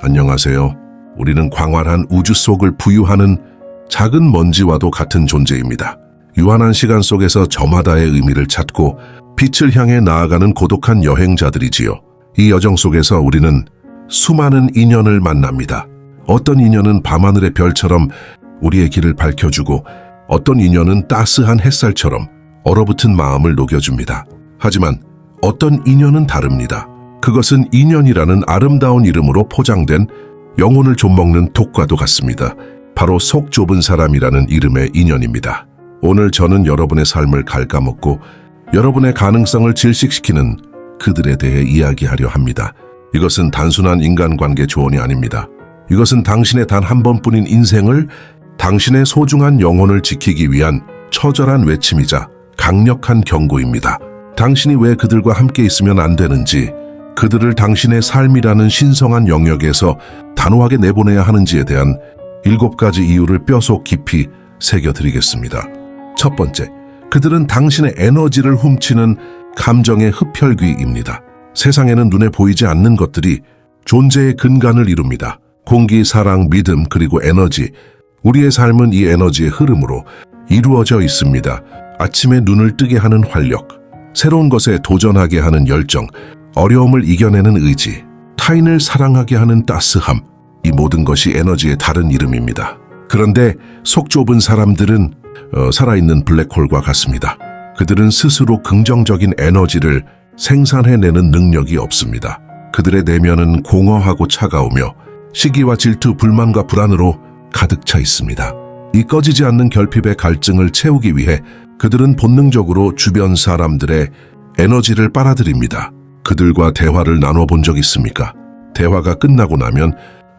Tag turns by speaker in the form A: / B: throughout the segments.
A: 안녕하세요. 우리는 광활한 우주 속을 부유하는 작은 먼지와도 같은 존재입니다. 유한한 시간 속에서 저마다의 의미를 찾고 빛을 향해 나아가는 고독한 여행자들이지요. 이 여정 속에서 우리는 수많은 인연을 만납니다. 어떤 인연은 밤하늘의 별처럼 우리의 길을 밝혀주고 어떤 인연은 따스한 햇살처럼 얼어붙은 마음을 녹여줍니다. 하지만 어떤 인연은 다릅니다. 그것은 인연이라는 아름다운 이름으로 포장된 영혼을 좀먹는 독과도 같습니다. 바로 속 좁은 사람이라는 이름의 인연입니다. 오늘 저는 여러분의 삶을 갉아먹고 여러분의 가능성을 질식시키는 그들에 대해 이야기하려 합니다. 이것은 단순한 인간관계 조언이 아닙니다. 이것은 당신의 단 한 번뿐인 인생을 당신의 소중한 영혼을 지키기 위한 처절한 외침이자 강력한 경고입니다. 당신이 왜 그들과 함께 있으면 안 되는지, 그들을 당신의 삶이라는 신성한 영역에서 단호하게 내보내야 하는지에 대한 7가지 이유를 뼈속 깊이 새겨드리겠습니다. 첫 번째, 그들은 당신의 에너지를 훔치는 감정의 흡혈귀입니다. 세상에는 눈에 보이지 않는 것들이 존재의 근간을 이룹니다. 공기, 사랑, 믿음, 그리고 에너지. 우리의 삶은 이 에너지의 흐름으로 이루어져 있습니다. 아침에 눈을 뜨게 하는 활력, 새로운 것에 도전하게 하는 열정, 어려움을 이겨내는 의지, 타인을 사랑하게 하는 따스함, 이 모든 것이 에너지의 다른 이름입니다. 그런데 속 좁은 사람들은 살아있는 블랙홀과 같습니다. 그들은 스스로 긍정적인 에너지를 생산해내는 능력이 없습니다. 그들의 내면은 공허하고 차가우며 시기와 질투, 불만과 불안으로 가득 차 있습니다. 이 꺼지지 않는 결핍의 갈증을 채우기 위해 그들은 본능적으로 주변 사람들의 에너지를 빨아들입니다. 그들과 대화를 나눠본 적 있습니까? 대화가 끝나고 나면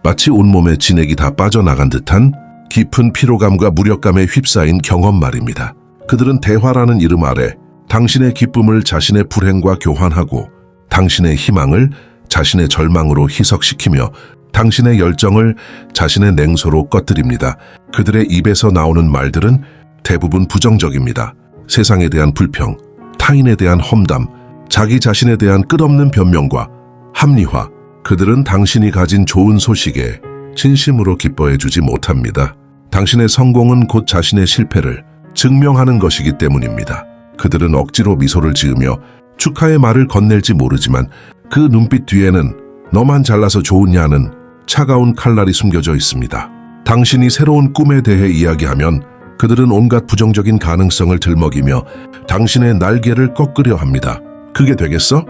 A: 마치 온몸에 진액이 다 빠져나간 듯한 깊은 피로감과 무력감에 휩싸인 경험 말입니다. 그들은 대화라는 이름 아래 당신의 기쁨을 자신의 불행과 교환하고 당신의 희망을 자신의 절망으로 희석시키며 당신의 열정을 자신의 냉소로 꺼뜨립니다. 그들의 입에서 나오는 말들은 대부분 부정적입니다. 세상에 대한 불평, 타인에 대한 험담, 자기 자신에 대한 끝없는 변명과 합리화. 그들은 당신이 가진 좋은 소식에 진심으로 기뻐해주지 못합니다. 당신의 성공은 곧 자신의 실패를 증명하는 것이기 때문입니다. 그들은 억지로 미소를 지으며 축하의 말을 건넬지 모르지만 그 눈빛 뒤에는 너만 잘나서 좋으냐는 차가운 칼날이 숨겨져 있습니다. 당신이 새로운 꿈에 대해 이야기하면 그들은 온갖 부정적인 가능성을 들먹이며 당신의 날개를 꺾으려 합니다. 그게 되겠어?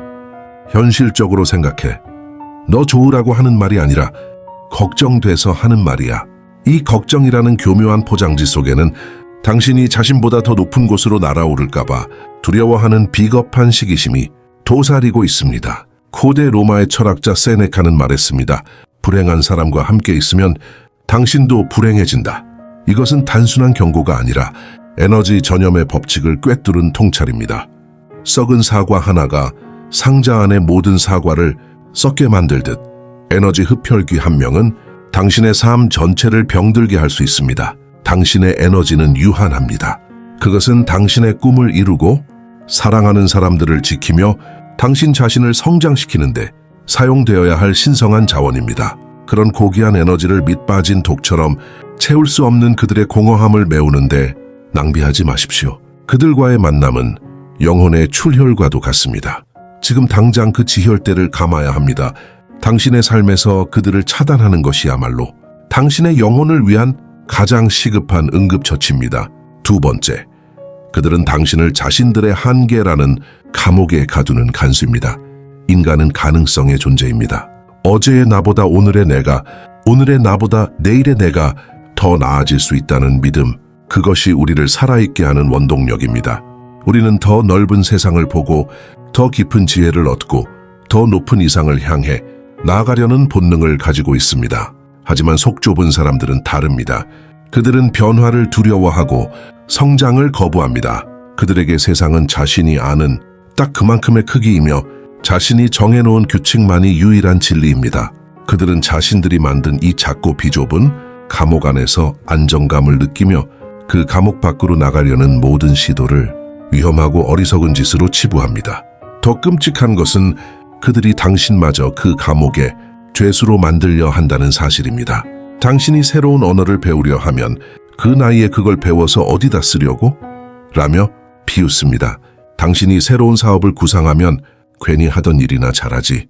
A: 현실적으로 생각해. 너 좋으라고 하는 말이 아니라 걱정돼서 하는 말이야. 이 걱정이라는 교묘한 포장지 속에는 당신이 자신보다 더 높은 곳으로 날아오를까봐 두려워하는 비겁한 시기심이 도사리고 있습니다. 고대 로마의 철학자 세네카는 말했습니다. 불행한 사람과 함께 있으면 당신도 불행해진다. 이것은 단순한 경고가 아니라 에너지 전염의 법칙을 꿰뚫은 통찰입니다. 썩은 사과 하나가 상자 안의 모든 사과를 썩게 만들듯 에너지 흡혈귀 한 명은 당신의 삶 전체를 병들게 할 수 있습니다. 당신의 에너지는 유한합니다. 그것은 당신의 꿈을 이루고 사랑하는 사람들을 지키며 당신 자신을 성장시키는데 사용되어야 할 신성한 자원입니다. 그런 고귀한 에너지를 밑빠진 독처럼 채울 수 없는 그들의 공허함을 메우는데 낭비하지 마십시오. 그들과의 만남은 영혼의 출혈과도 같습니다. 지금 당장 그 지혈대를 감아야 합니다. 당신의 삶에서 그들을 차단하는 것이야말로 당신의 영혼을 위한 가장 시급한 응급처치입니다. 두 번째, 그들은 당신을 자신들의 한계라는 감옥에 가두는 간수입니다. 인간은 가능성의 존재입니다. 어제의 나보다 오늘의 내가, 오늘의 나보다 내일의 내가 더 나아질 수 있다는 믿음, 그것이 우리를 살아있게 하는 원동력입니다. 우리는 더 넓은 세상을 보고 더 깊은 지혜를 얻고 더 높은 이상을 향해 나아가려는 본능을 가지고 있습니다. 하지만 속 좁은 사람들은 다릅니다. 그들은 변화를 두려워하고 성장을 거부합니다. 그들에게 세상은 자신이 아는 딱 그만큼의 크기이며 자신이 정해놓은 규칙만이 유일한 진리입니다. 그들은 자신들이 만든 이 작고 비좁은 감옥 안에서 안정감을 느끼며 그 감옥 밖으로 나가려는 모든 시도를 위험하고 어리석은 짓으로 치부합니다. 더 끔찍한 것은 그들이 당신마저 그 감옥에 죄수로 만들려 한다는 사실입니다. 당신이 새로운 언어를 배우려 하면 그 나이에 그걸 배워서 어디다 쓰려고? 라며 비웃습니다. 당신이 새로운 사업을 구상하면 괜히 하던 일이나 잘하지.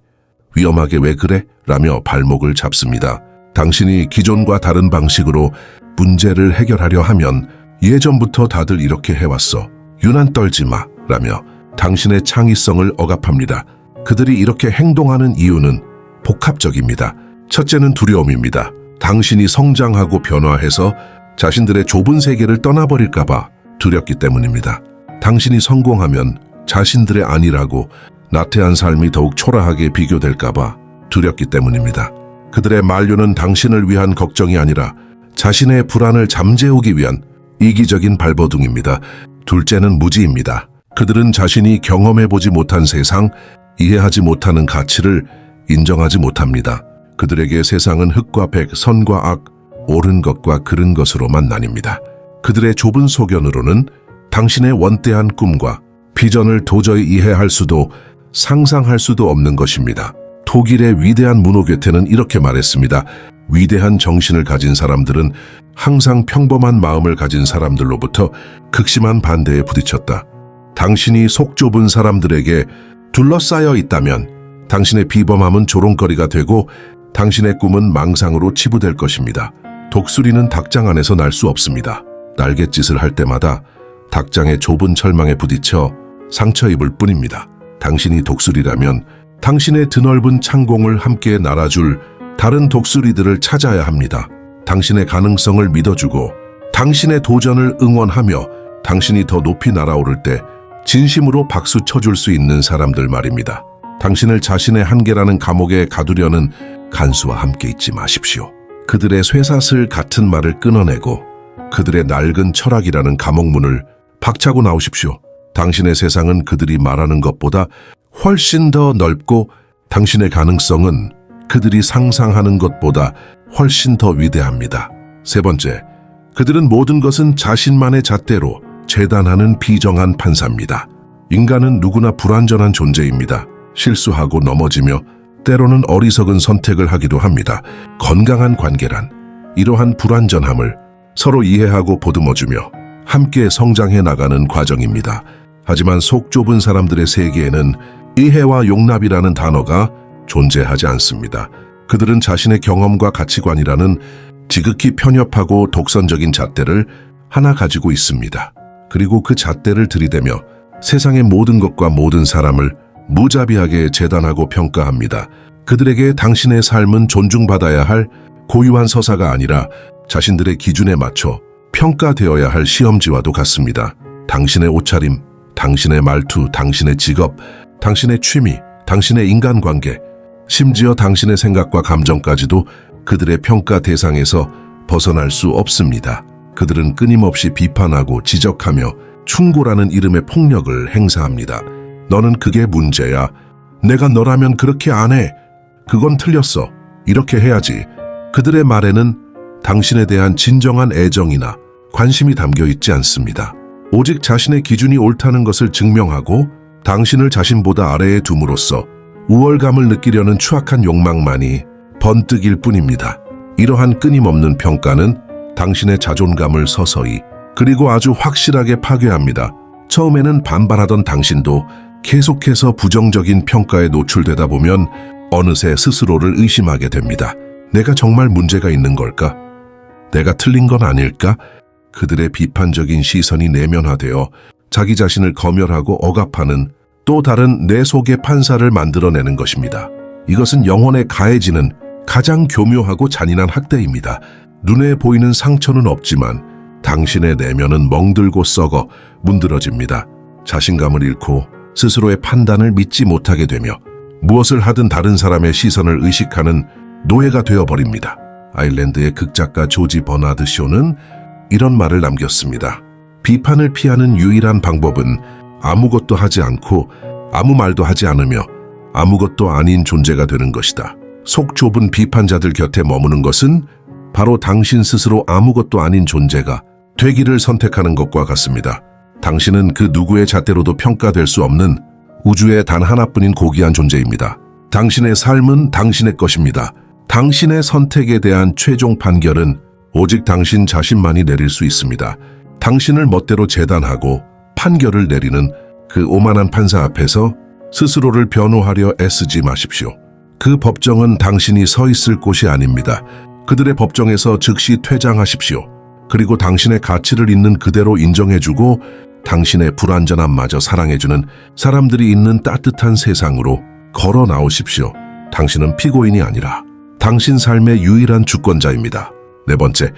A: 위험하게 왜 그래? 라며 발목을 잡습니다. 당신이 기존과 다른 방식으로 문제를 해결하려 하면 예전부터 다들 이렇게 해왔어. 유난 떨지 마. 라며 당신의 창의성을 억압합니다. 그들이 이렇게 행동하는 이유는 복합적입니다. 첫째는 두려움입니다. 당신이 성장하고 변화해서 자신들의 좁은 세계를 떠나버릴까봐 두렵기 때문입니다. 당신이 성공하면 자신들의 아니라고 나태한 삶이 더욱 초라하게 비교될까봐 두렵기 때문입니다. 그들의 만류는 당신을 위한 걱정이 아니라 자신의 불안을 잠재우기 위한 이기적인 발버둥입니다. 둘째는 무지입니다. 그들은 자신이 경험해보지 못한 세상, 이해하지 못하는 가치를 인정하지 못합니다. 그들에게 세상은 흑과 백, 선과 악, 옳은 것과 그른 것으로만 나뉩니다. 그들의 좁은 소견으로는 당신의 원대한 꿈과 비전을 도저히 이해할 수도 상상할 수도 없는 것입니다. 독일의 위대한 문호 괴테는 이렇게 말했습니다. 위대한 정신을 가진 사람들은 항상 평범한 마음을 가진 사람들로부터 극심한 반대에 부딪혔다. 당신이 속 좁은 사람들에게 둘러싸여 있다면 당신의 비범함은 조롱거리가 되고 당신의 꿈은 망상으로 치부될 것입니다. 독수리는 닭장 안에서 날 수 없습니다. 날갯짓을 할 때마다 닭장의 좁은 철망에 부딪혀 상처 입을 뿐입니다. 당신이 독수리라면 당신의 드넓은 창공을 함께 날아줄 다른 독수리들을 찾아야 합니다. 당신의 가능성을 믿어주고 당신의 도전을 응원하며 당신이 더 높이 날아오를 때 진심으로 박수 쳐줄 수 있는 사람들 말입니다. 당신을 자신의 한계라는 감옥에 가두려는 간수와 함께 있지 마십시오. 그들의 쇠사슬 같은 말을 끊어내고 그들의 낡은 철학이라는 감옥문을 박차고 나오십시오. 당신의 세상은 그들이 말하는 것보다 훨씬 더 넓고 당신의 가능성은 그들이 상상하는 것보다 훨씬 더 위대합니다. 세 번째, 그들은 모든 것은 자신만의 잣대로 재단하는 비정한 판사입니다. 인간은 누구나 불완전한 존재입니다. 실수하고 넘어지며 때로는 어리석은 선택을 하기도 합니다. 건강한 관계란 이러한 불완전함을 서로 이해하고 보듬어주며 함께 성장해 나가는 과정입니다. 하지만 속 좁은 사람들의 세계에는 이해와 용납이라는 단어가 존재하지 않습니다. 그들은 자신의 경험과 가치관이라는 지극히 편협하고 독선적인 잣대를 하나 가지고 있습니다. 그리고 그 잣대를 들이대며 세상의 모든 것과 모든 사람을 무자비하게 재단하고 평가합니다. 그들에게 당신의 삶은 존중받아야 할 고유한 서사가 아니라 자신들의 기준에 맞춰 평가되어야 할 시험지와도 같습니다. 당신의 옷차림, 당신의 말투, 당신의 직업, 당신의 취미, 당신의 인간관계, 심지어 당신의 생각과 감정까지도 그들의 평가 대상에서 벗어날 수 없습니다. 그들은 끊임없이 비판하고 지적하며 충고라는 이름의 폭력을 행사합니다. 너는 그게 문제야. 내가 너라면 그렇게 안 해. 그건 틀렸어. 이렇게 해야지. 그들의 말에는 당신에 대한 진정한 애정이나 관심이 담겨 있지 않습니다. 오직 자신의 기준이 옳다는 것을 증명하고 당신을 자신보다 아래에 둠으로써 우월감을 느끼려는 추악한 욕망만이 번뜩일 뿐입니다. 이러한 끊임없는 평가는 당신의 자존감을 서서히 그리고 아주 확실하게 파괴합니다. 처음에는 반발하던 당신도 계속해서 부정적인 평가에 노출되다 보면 어느새 스스로를 의심하게 됩니다. 내가 정말 문제가 있는 걸까? 내가 틀린 건 아닐까? 그들의 비판적인 시선이 내면화되어 자기 자신을 검열하고 억압하는 또 다른 내 속의 판사를 만들어내는 것입니다. 이것은 영혼에 가해지는 가장 교묘하고 잔인한 학대입니다. 눈에 보이는 상처는 없지만 당신의 내면은 멍들고 썩어 문드러집니다. 자신감을 잃고 스스로의 판단을 믿지 못하게 되며 무엇을 하든 다른 사람의 시선을 의식하는 노예가 되어버립니다. 아일랜드의 극작가 조지 버나드 쇼는 이런 말을 남겼습니다. 비판을 피하는 유일한 방법은 아무것도 하지 않고 아무 말도 하지 않으며 아무것도 아닌 존재가 되는 것이다. 속 좁은 비판자들 곁에 머무는 것은 바로 당신 스스로 아무것도 아닌 존재가 되기를 선택하는 것과 같습니다. 당신은 그 누구의 잣대로도 평가될 수 없는 우주의 단 하나뿐인 고귀한 존재입니다. 당신의 삶은 당신의 것입니다. 당신의 선택에 대한 최종 판결은 오직 당신 자신만이 내릴 수 있습니다. 당신을 멋대로 재단하고 판결을 내리는 그 오만한 판사 앞에서 스스로를 변호하려 애쓰지 마십시오. 그 법정은 당신이 서 있을 곳이 아닙니다. 그들의 법정에서 즉시 퇴장하십시오. 그리고 당신의 가치를 있는 그대로 인정해주고 당신의 불완전함마저 사랑해주는 사람들이 있는 따뜻한 세상으로 걸어 나오십시오. 당신은 피고인이 아니라 당신 삶의 유일한 주권자입니다. 네 번째,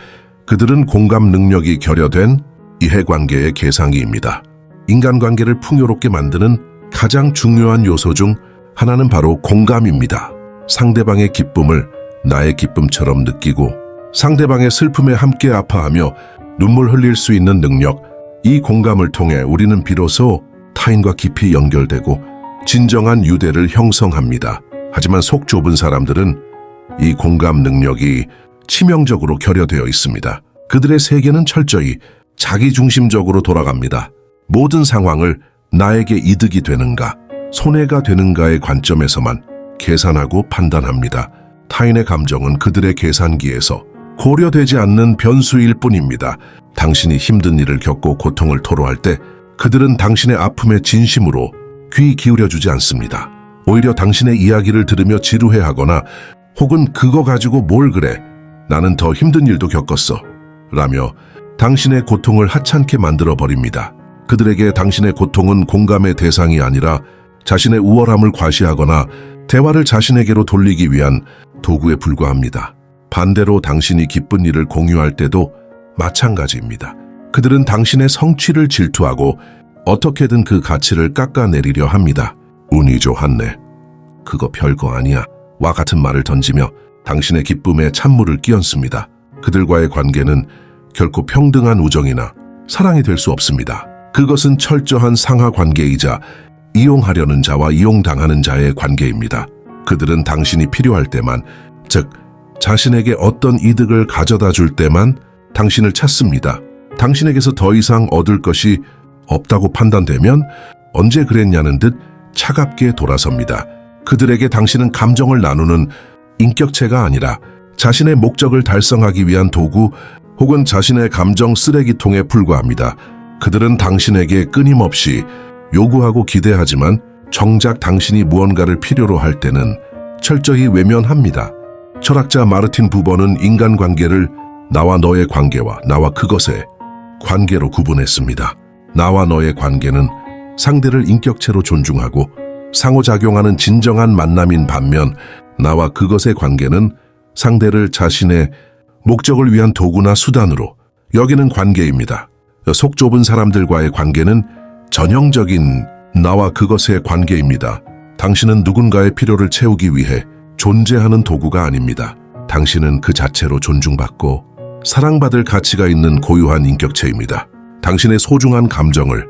A: 그들은 공감 능력이 결여된 이해관계의 계상이입니다. 인간관계를 풍요롭게 만드는 가장 중요한 요소 중 하나는 바로 공감입니다. 상대방의 기쁨을 나의 기쁨처럼 느끼고 상대방의 슬픔에 함께 아파하며 눈물 흘릴 수 있는 능력, 이 공감을 통해 우리는 비로소 타인과 깊이 연결되고 진정한 유대를 형성합니다. 하지만 속 좁은 사람들은 이 공감 능력이 치명적으로 결여되어 있습니다. 그들의 세계는 철저히 자기중심적으로 돌아갑니다. 모든 상황을 나에게 이득이 되는가, 손해가 되는가의 관점에서만 계산하고 판단합니다. 타인의 감정은 그들의 계산기에서 고려되지 않는 변수일 뿐입니다. 당신이 힘든 일을 겪고 고통을 토로할 때 그들은 당신의 아픔에 진심으로 귀 기울여주지 않습니다. 오히려 당신의 이야기를 들으며 지루해하거나 혹은 그거 가지고 뭘 그래, 나는 더 힘든 일도 겪었어 라며 당신의 고통을 하찮게 만들어버립니다. 그들에게 당신의 고통은 공감의 대상이 아니라 자신의 우월함을 과시하거나 대화를 자신에게로 돌리기 위한 도구에 불과합니다. 반대로 당신이 기쁜 일을 공유할 때도 마찬가지입니다. 그들은 당신의 성취를 질투하고 어떻게든 그 가치를 깎아내리려 합니다. 운이 좋았네, 그거 별거 아니야 와 같은 말을 던지며 당신의 기쁨에 찬물을 끼얹습니다. 그들과의 관계는 결코 평등한 우정이나 사랑이 될 수 없습니다. 그것은 철저한 상하관계이자 이용하려는 자와 이용당하는 자의 관계입니다. 그들은 당신이 필요할 때만, 즉 자신에게 어떤 이득을 가져다 줄 때만 당신을 찾습니다. 당신에게서 더 이상 얻을 것이 없다고 판단되면 언제 그랬냐는 듯 차갑게 돌아섭니다. 그들에게 당신은 감정을 나누는 인격체가 아니라 자신의 목적을 달성하기 위한 도구 혹은 자신의 감정 쓰레기통에 불과합니다. 그들은 당신에게 끊임없이 요구하고 기대하지만 정작 당신이 무언가를 필요로 할 때는 철저히 외면합니다. 철학자 마르틴 부버는 인간관계를 나와 너의 관계와 나와 그것의 관계로 구분했습니다. 나와 너의 관계는 상대를 인격체로 존중하고 상호작용하는 진정한 만남인 반면 나와 그것의 관계는 상대를 자신의 목적을 위한 도구나 수단으로 여기는 관계입니다. 속 좁은 사람들과의 관계는 전형적인 나와 그것의 관계입니다. 당신은 누군가의 필요를 채우기 위해 존재하는 도구가 아닙니다. 당신은 그 자체로 존중받고 사랑받을 가치가 있는 고유한 인격체입니다. 당신의 소중한 감정을,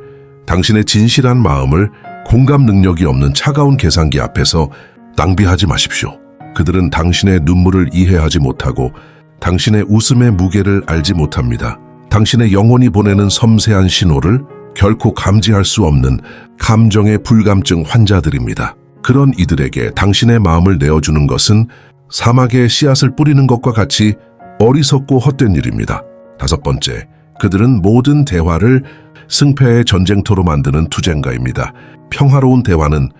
A: 당신의 진실한 마음을 공감 능력이 없는 차가운 계산기 앞에서 낭비하지 마십시오. 그들은 당신의 눈물을 이해하지 못하고 당신의 웃음의 무게를 알지 못합니다. 당신의 영혼이 보내는 섬세한 신호를 결코 감지할 수 없는 감정의 불감증 환자들입니다. 그런 이들에게 당신의 마음을 내어주는 것은 사막에 씨앗을 뿌리는 것과 같이 어리석고 헛된 일입니다. 다섯 번째, 그들은 모든 대화를 승패의 전쟁터로 만드는 투쟁가입니다. 평화로운 대화는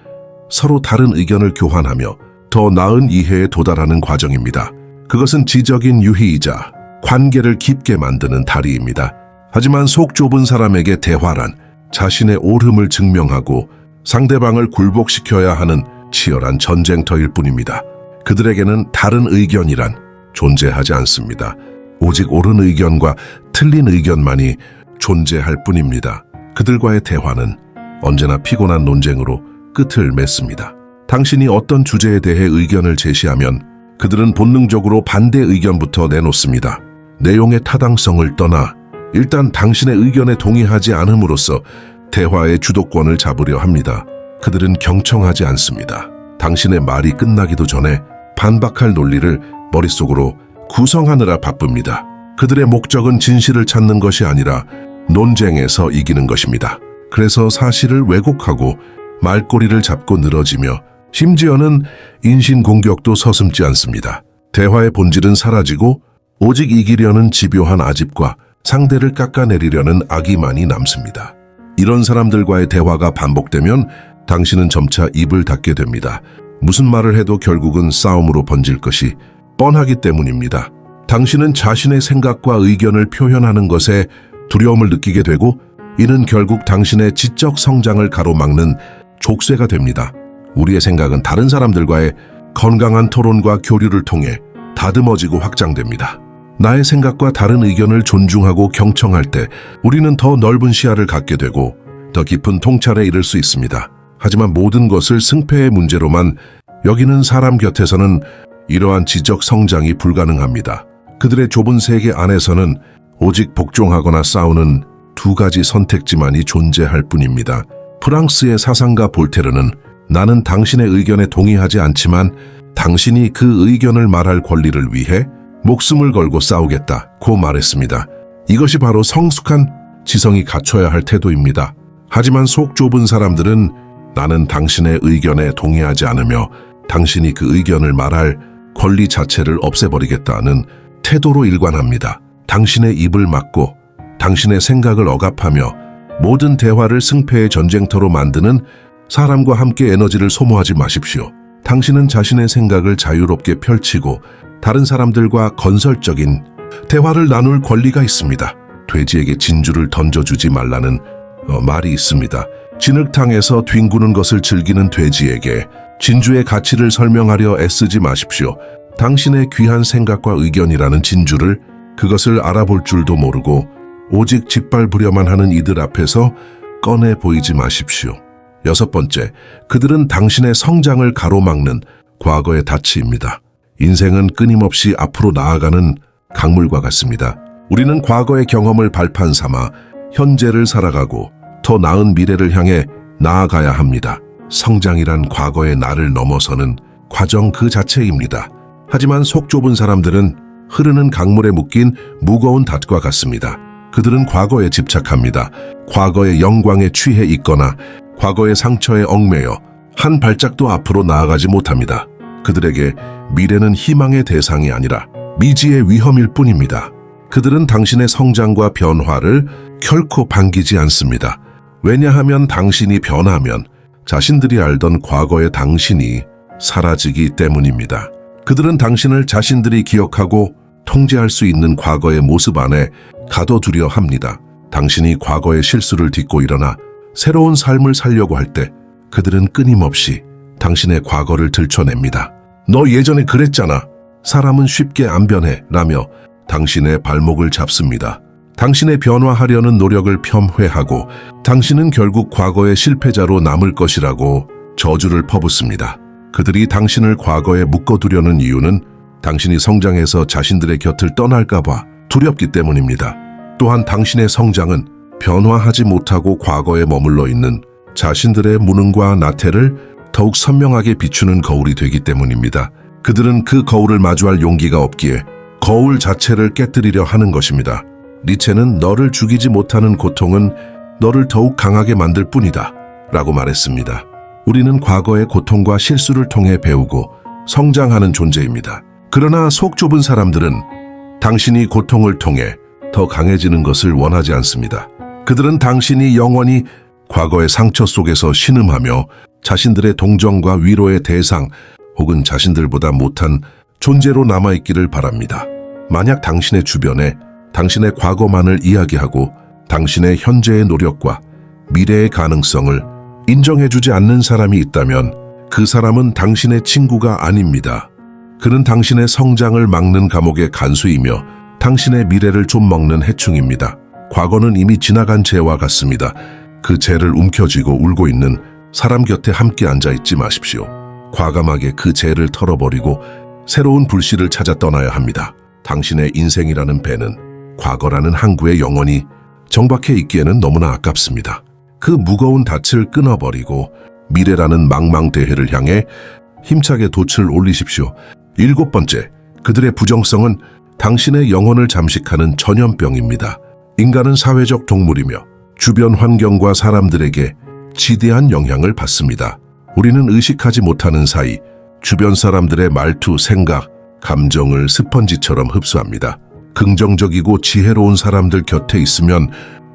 A: 서로 다른 의견을 교환하며 더 나은 이해에 도달하는 과정입니다. 그것은 지적인 유희이자 관계를 깊게 만드는 다리입니다. 하지만 속 좁은 사람에게 대화란 자신의 옳음을 증명하고 상대방을 굴복시켜야 하는 치열한 전쟁터일 뿐입니다. 그들에게는 다른 의견이란 존재하지 않습니다. 오직 옳은 의견과 틀린 의견만이 존재할 뿐입니다. 그들과의 대화는 언제나 피곤한 논쟁으로 끝을 맺습니다. 당신이 어떤 주제에 대해 의견을 제시하면 그들은 본능적으로 반대 의견부터 내놓습니다. 내용의 타당성을 떠나 일단 당신의 의견에 동의하지 않음으로써 대화의 주도권을 잡으려 합니다. 그들은 경청하지 않습니다. 당신의 말이 끝나기도 전에 반박할 논리를 머릿속으로 구성하느라 바쁩니다. 그들의 목적은 진실을 찾는 것이 아니라 논쟁에서 이기는 것입니다. 그래서 사실을 왜곡하고 말꼬리를 잡고 늘어지며 심지어는 인신공격도 서슴지 않습니다. 대화의 본질은 사라지고 오직 이기려는 집요한 아집과 상대를 깎아내리려는 악의만이 남습니다. 이런 사람들과의 대화가 반복되면 당신은 점차 입을 닫게 됩니다. 무슨 말을 해도 결국은 싸움으로 번질 것이 뻔하기 때문입니다. 당신은 자신의 생각과 의견을 표현하는 것에 두려움을 느끼게 되고 이는 결국 당신의 지적 성장을 가로막는 족쇄가 됩니다. 우리의 생각은 다른 사람들과의 건강한 토론과 교류를 통해 다듬어지고 확장됩니다. 나의 생각과 다른 의견을 존중하고 경청할 때 우리는 더 넓은 시야를 갖게 되고 더 깊은 통찰에 이를 수 있습니다. 하지만 모든 것을 승패의 문제로만 여기는 사람 곁에서는 이러한 지적 성장이 불가능합니다. 그들의 좁은 세계 안에서는 오직 복종하거나 싸우는 두 가지 선택지만이 존재할 뿐입니다. 프랑스의 사상가 볼테르는 나는 당신의 의견에 동의하지 않지만 당신이 그 의견을 말할 권리를 위해 목숨을 걸고 싸우겠다고 말했습니다. 이것이 바로 성숙한 지성이 갖춰야 할 태도입니다. 하지만 속 좁은 사람들은 나는 당신의 의견에 동의하지 않으며 당신이 그 의견을 말할 권리 자체를 없애버리겠다는 태도로 일관합니다. 당신의 입을 막고 당신의 생각을 억압하며 모든 대화를 승패의 전쟁터로 만드는 사람과 함께 에너지를 소모하지 마십시오. 당신은 자신의 생각을 자유롭게 펼치고 다른 사람들과 건설적인 대화를 나눌 권리가 있습니다. 돼지에게 진주를 던져주지 말라는 말이 있습니다. 진흙탕에서 뒹구는 것을 즐기는 돼지에게 진주의 가치를 설명하려 애쓰지 마십시오. 당신의 귀한 생각과 의견이라는 진주를 그것을 알아볼 줄도 모르고 오직 짓밟으려만 하는 이들 앞에서 꺼내 보이지 마십시오. 6번째, 그들은 당신의 성장을 가로막는 과거의 닻입니다. 인생은 끊임없이 앞으로 나아가는 강물과 같습니다. 우리는 과거의 경험을 발판 삼아 현재를 살아가고 더 나은 미래를 향해 나아가야 합니다. 성장이란 과거의 나를 넘어서는 과정 그 자체입니다. 하지만 속 좁은 사람들은 흐르는 강물에 묶인 무거운 닷과 같습니다. 그들은 과거에 집착합니다. 과거의 영광에 취해 있거나 과거의 상처에 얽매여 한 발짝도 앞으로 나아가지 못합니다. 그들에게 미래는 희망의 대상이 아니라 미지의 위험일 뿐입니다. 그들은 당신의 성장과 변화를 결코 반기지 않습니다. 왜냐하면 당신이 변하면 자신들이 알던 과거의 당신이 사라지기 때문입니다. 그들은 당신을 자신들이 기억하고 통제할 수 있는 과거의 모습 안에 가둬두려 합니다. 당신이 과거의 실수를 딛고 일어나 새로운 삶을 살려고 할 때 그들은 끊임없이 당신의 과거를 들춰냅니다. 너 예전에 그랬잖아. 사람은 쉽게 안 변해 라며 당신의 발목을 잡습니다. 당신의 변화하려는 노력을 폄훼하고 당신은 결국 과거의 실패자로 남을 것이라고 저주를 퍼붓습니다. 그들이 당신을 과거에 묶어두려는 이유는 당신이 성장해서 자신들의 곁을 떠날까 봐 두렵기 때문입니다. 또한 당신의 성장은 변화하지 못하고 과거에 머물러 있는 자신들의 무능과 나태를 더욱 선명하게 비추는 거울이 되기 때문입니다. 그들은 그 거울을 마주할 용기가 없기에 거울 자체를 깨뜨리려 하는 것입니다. 니체는 너를 죽이지 못하는 고통은 너를 더욱 강하게 만들 뿐이다 라고 말했습니다. 우리는 과거의 고통과 실수를 통해 배우고 성장하는 존재입니다. 그러나 속 좁은 사람들은 당신이 고통을 통해 더 강해지는 것을 원하지 않습니다. 그들은 당신이 영원히 과거의 상처 속에서 신음하며 자신들의 동정과 위로의 대상 혹은 자신들보다 못한 존재로 남아있기를 바랍니다. 만약 당신의 주변에 당신의 과거만을 이야기하고 당신의 현재의 노력과 미래의 가능성을 인정해주지 않는 사람이 있다면 그 사람은 당신의 친구가 아닙니다. 그는 당신의 성장을 막는 감옥의 간수이며 당신의 미래를 좀먹는 해충입니다. 과거는 이미 지나간 죄와 같습니다. 그 죄를 움켜쥐고 울고 있는 사람 곁에 함께 앉아있지 마십시오. 과감하게 그 죄를 털어버리고 새로운 불씨를 찾아 떠나야 합니다. 당신의 인생이라는 배는 과거라는 항구에 영원히 정박해 있기에는 너무나 아깝습니다. 그 무거운 닻을 끊어버리고 미래라는 망망대해를 향해 힘차게 돛을 올리십시오. 7번째, 그들의 부정성은 당신의 영혼을 잠식하는 전염병입니다. 인간은 사회적 동물이며 주변 환경과 사람들에게 지대한 영향을 받습니다. 우리는 의식하지 못하는 사이 주변 사람들의 말투, 생각, 감정을 스펀지처럼 흡수합니다. 긍정적이고 지혜로운 사람들 곁에 있으면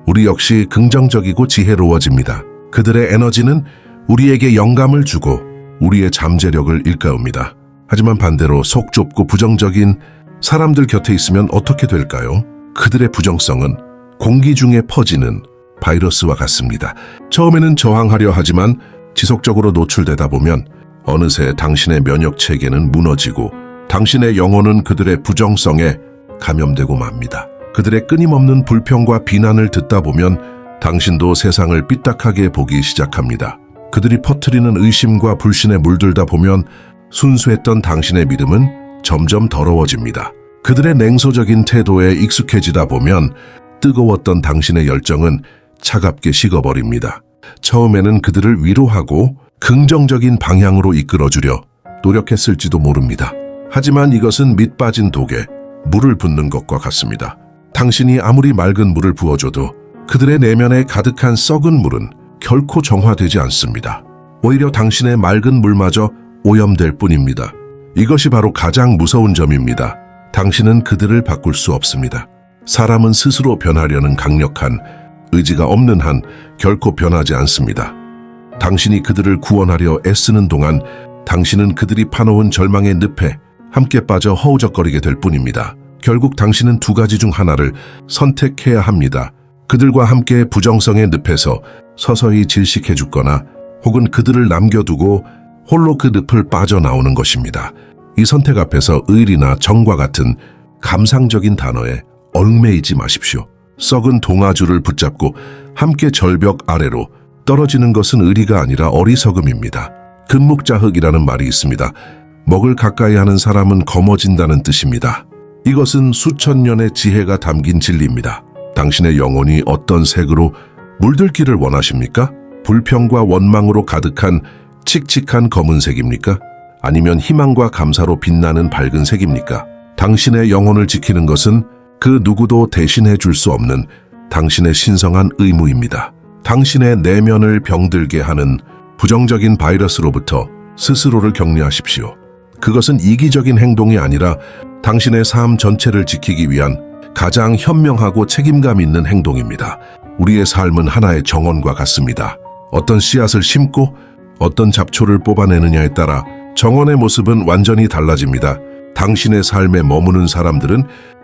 A: 우리 역시 긍정적이고 지혜로워집니다. 그들의 에너지는 우리에게 영감을 주고 우리의 잠재력을 일깨웁니다. 하지만 반대로 속 좁고 부정적인 사람들 곁에 있으면 어떻게 될까요? 그들의 부정성은 공기 중에 퍼지는 바이러스와 같습니다. 처음에는 저항하려 하지만 지속적으로 노출되다 보면 어느새 당신의 면역 체계는 무너지고 당신의 영혼은 그들의 부정성에 감염되고 맙니다. 그들의 끊임없는 불평과 비난을 듣다 보면 당신도 세상을 삐딱하게 보기 시작합니다. 그들이 퍼뜨리는 의심과 불신에 물들다 보면 순수했던 당신의 믿음은 점점 더러워집니다. 그들의 냉소적인 태도에 익숙해지다 보면 뜨거웠던 당신의 열정은 차갑게 식어버립니다. 처음에는 그들을 위로하고 긍정적인 방향으로 이끌어주려 노력했을지도 모릅니다. 하지만 이것은 밑 빠진 독에 물을 붓는 것과 같습니다. 당신이 아무리 맑은 물을 부어줘도 그들의 내면에 가득한 썩은 물은 결코 정화되지 않습니다. 오히려 당신의 맑은 물마저 오염될 뿐입니다. 이것이 바로 가장 무서운 점입니다. 당신은 그들을 바꿀 수 없습니다. 사람은 스스로 변하려는 강력한 의지가 없는 한 결코 변하지 않습니다. 당신이 그들을 구원하려 애쓰는 동안 당신은 그들이 파놓은 절망의 늪에 함께 빠져 허우적거리게 될 뿐입니다. 결국 당신은 두 가지 중 하나를 선택해야 합니다. 그들과 함께 부정성의 늪에서 서서히 질식해 죽거나 혹은 그들을 남겨두고 홀로 그 늪을 빠져나오는 것입니다. 이 선택 앞에서 의리나 정과 같은 감상적인 단어에 얽매이지 마십시오. 썩은 동아줄을 붙잡고 함께 절벽 아래로 떨어지는 것은 의리가 아니라 어리석음입니다. 금묵자흑이라는 말이 있습니다. 먹을 가까이 하는 사람은 검어진다는 뜻입니다. 이것은 수천 년의 지혜가 담긴 진리입니다. 당신의 영혼이 어떤 색으로 물들기를 원하십니까? 불평과 원망으로 가득한 칙칙한 검은색입니까? 아니면 희망과 감사로 빛나는 밝은 색입니까? 당신의 영혼을 지키는 것은 그 누구도 대신해 줄 수 없는 당신의 신성한 의무입니다. 당신의 내면을 병들게 하는 부정적인 바이러스로부터 스스로를 격리하십시오. 그것은 이기적인 행동이 아니라 당신의 삶 전체를 지키기 위한 가장 현명하고 책임감 있는 행동입니다. 우리의 삶은 하나의 정원과 같습니다. 어떤 씨앗을 심고 어떤 잡초를 뽑아내느냐에 따라 정원의 모습은 완전히 달라집니다. 당신의 삶에 머무는 사람들은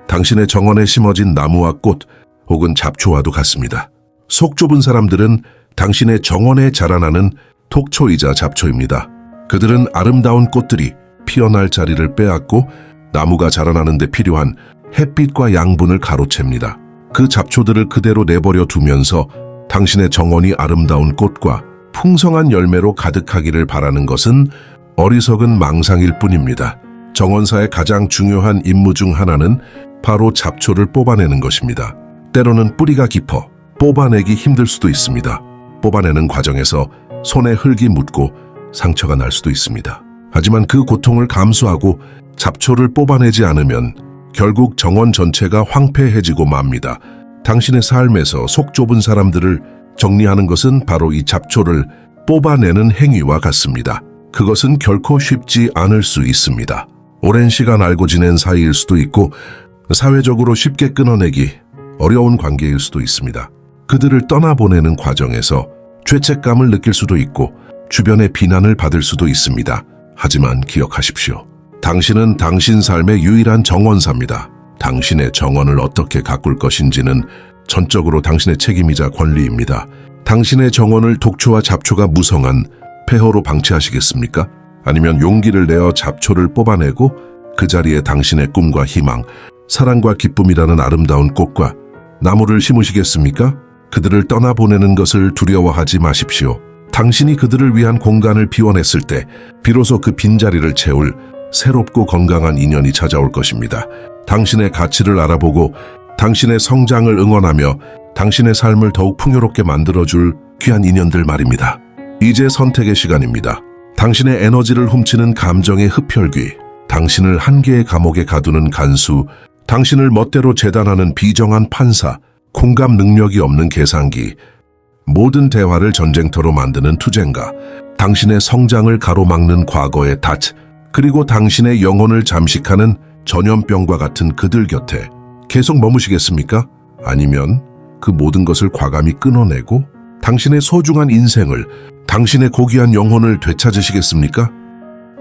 A: 당신의 정원에 심어진 나무와 꽃 혹은 잡초와도 같습니다. 속 좁은 사람들은 당신의 정원에 자라나는 톡초이자 잡초입니다. 그들은 아름다운 꽃들이 피어날 자리를 빼앗고 나무가 자라나는 데 필요한 햇빛과 양분을 가로챕니다. 그 잡초들을 그대로 내버려 두면서 당신의 정원이 아름다운 꽃과 풍성한 열매로 가득하기를 바라는 것은 어리석은 망상일 뿐입니다. 정원사의 가장 중요한 임무 중 하나는 바로 잡초를 뽑아내는 것입니다. 때로는 뿌리가 깊어 뽑아내기 힘들 수도 있습니다. 뽑아내는 과정에서 손에 흙이 묻고 상처가 날 수도 있습니다. 하지만 그 고통을 감수하고 잡초를 뽑아내지 않으면 결국 정원 전체가 황폐해지고 맙니다. 당신의 삶에서 속 좁은 사람들을 정리하는 것은 바로 이 잡초를 뽑아내는 행위와 같습니다. 그것은 결코 쉽지 않을 수 있습니다. 오랜 시간 알고 지낸 사이일 수도 있고 사회적으로 쉽게 끊어내기 어려운 관계일 수도 있습니다. 그들을 떠나보내는 과정에서 죄책감을 느낄 수도 있고 주변의 비난을 받을 수도 있습니다. 하지만 기억하십시오. 당신은 당신 삶의 유일한 정원사입니다. 당신의 정원을 어떻게 가꿀 것인지는 전적으로 당신의 책임이자 권리입니다. 당신의 정원을 독초와 잡초가 무성한 폐허로 방치하시겠습니까? 아니면 용기를 내어 잡초를 뽑아내고 그 자리에 당신의 꿈과 희망, 사랑과 기쁨이라는 아름다운 꽃과 나무를 심으시겠습니까? 그들을 떠나보내는 것을 두려워하지 마십시오. 당신이 그들을 위한 공간을 비워냈을 때 비로소 그 빈자리를 채울 새롭고 건강한 인연이 찾아올 것입니다. 당신의 가치를 알아보고 당신의 성장을 응원하며 당신의 삶을 더욱 풍요롭게 만들어줄 귀한 인연들 말입니다. 이제 선택의 시간입니다. 당신의 에너지를 훔치는 감정의 흡혈귀, 당신을 한계의 감옥에 가두는 간수, 당신을 멋대로 재단하는 비정한 판사, 공감 능력이 없는 계산기, 모든 대화를 전쟁터로 만드는 투쟁가, 당신의 성장을 가로막는 과거의 탓, 그리고 당신의 영혼을 잠식하는 전염병과 같은 그들 곁에 계속 머무시겠습니까? 아니면 그 모든 것을 과감히 끊어내고 당신의 소중한 인생을, 당신의 고귀한 영혼을 되찾으시겠습니까?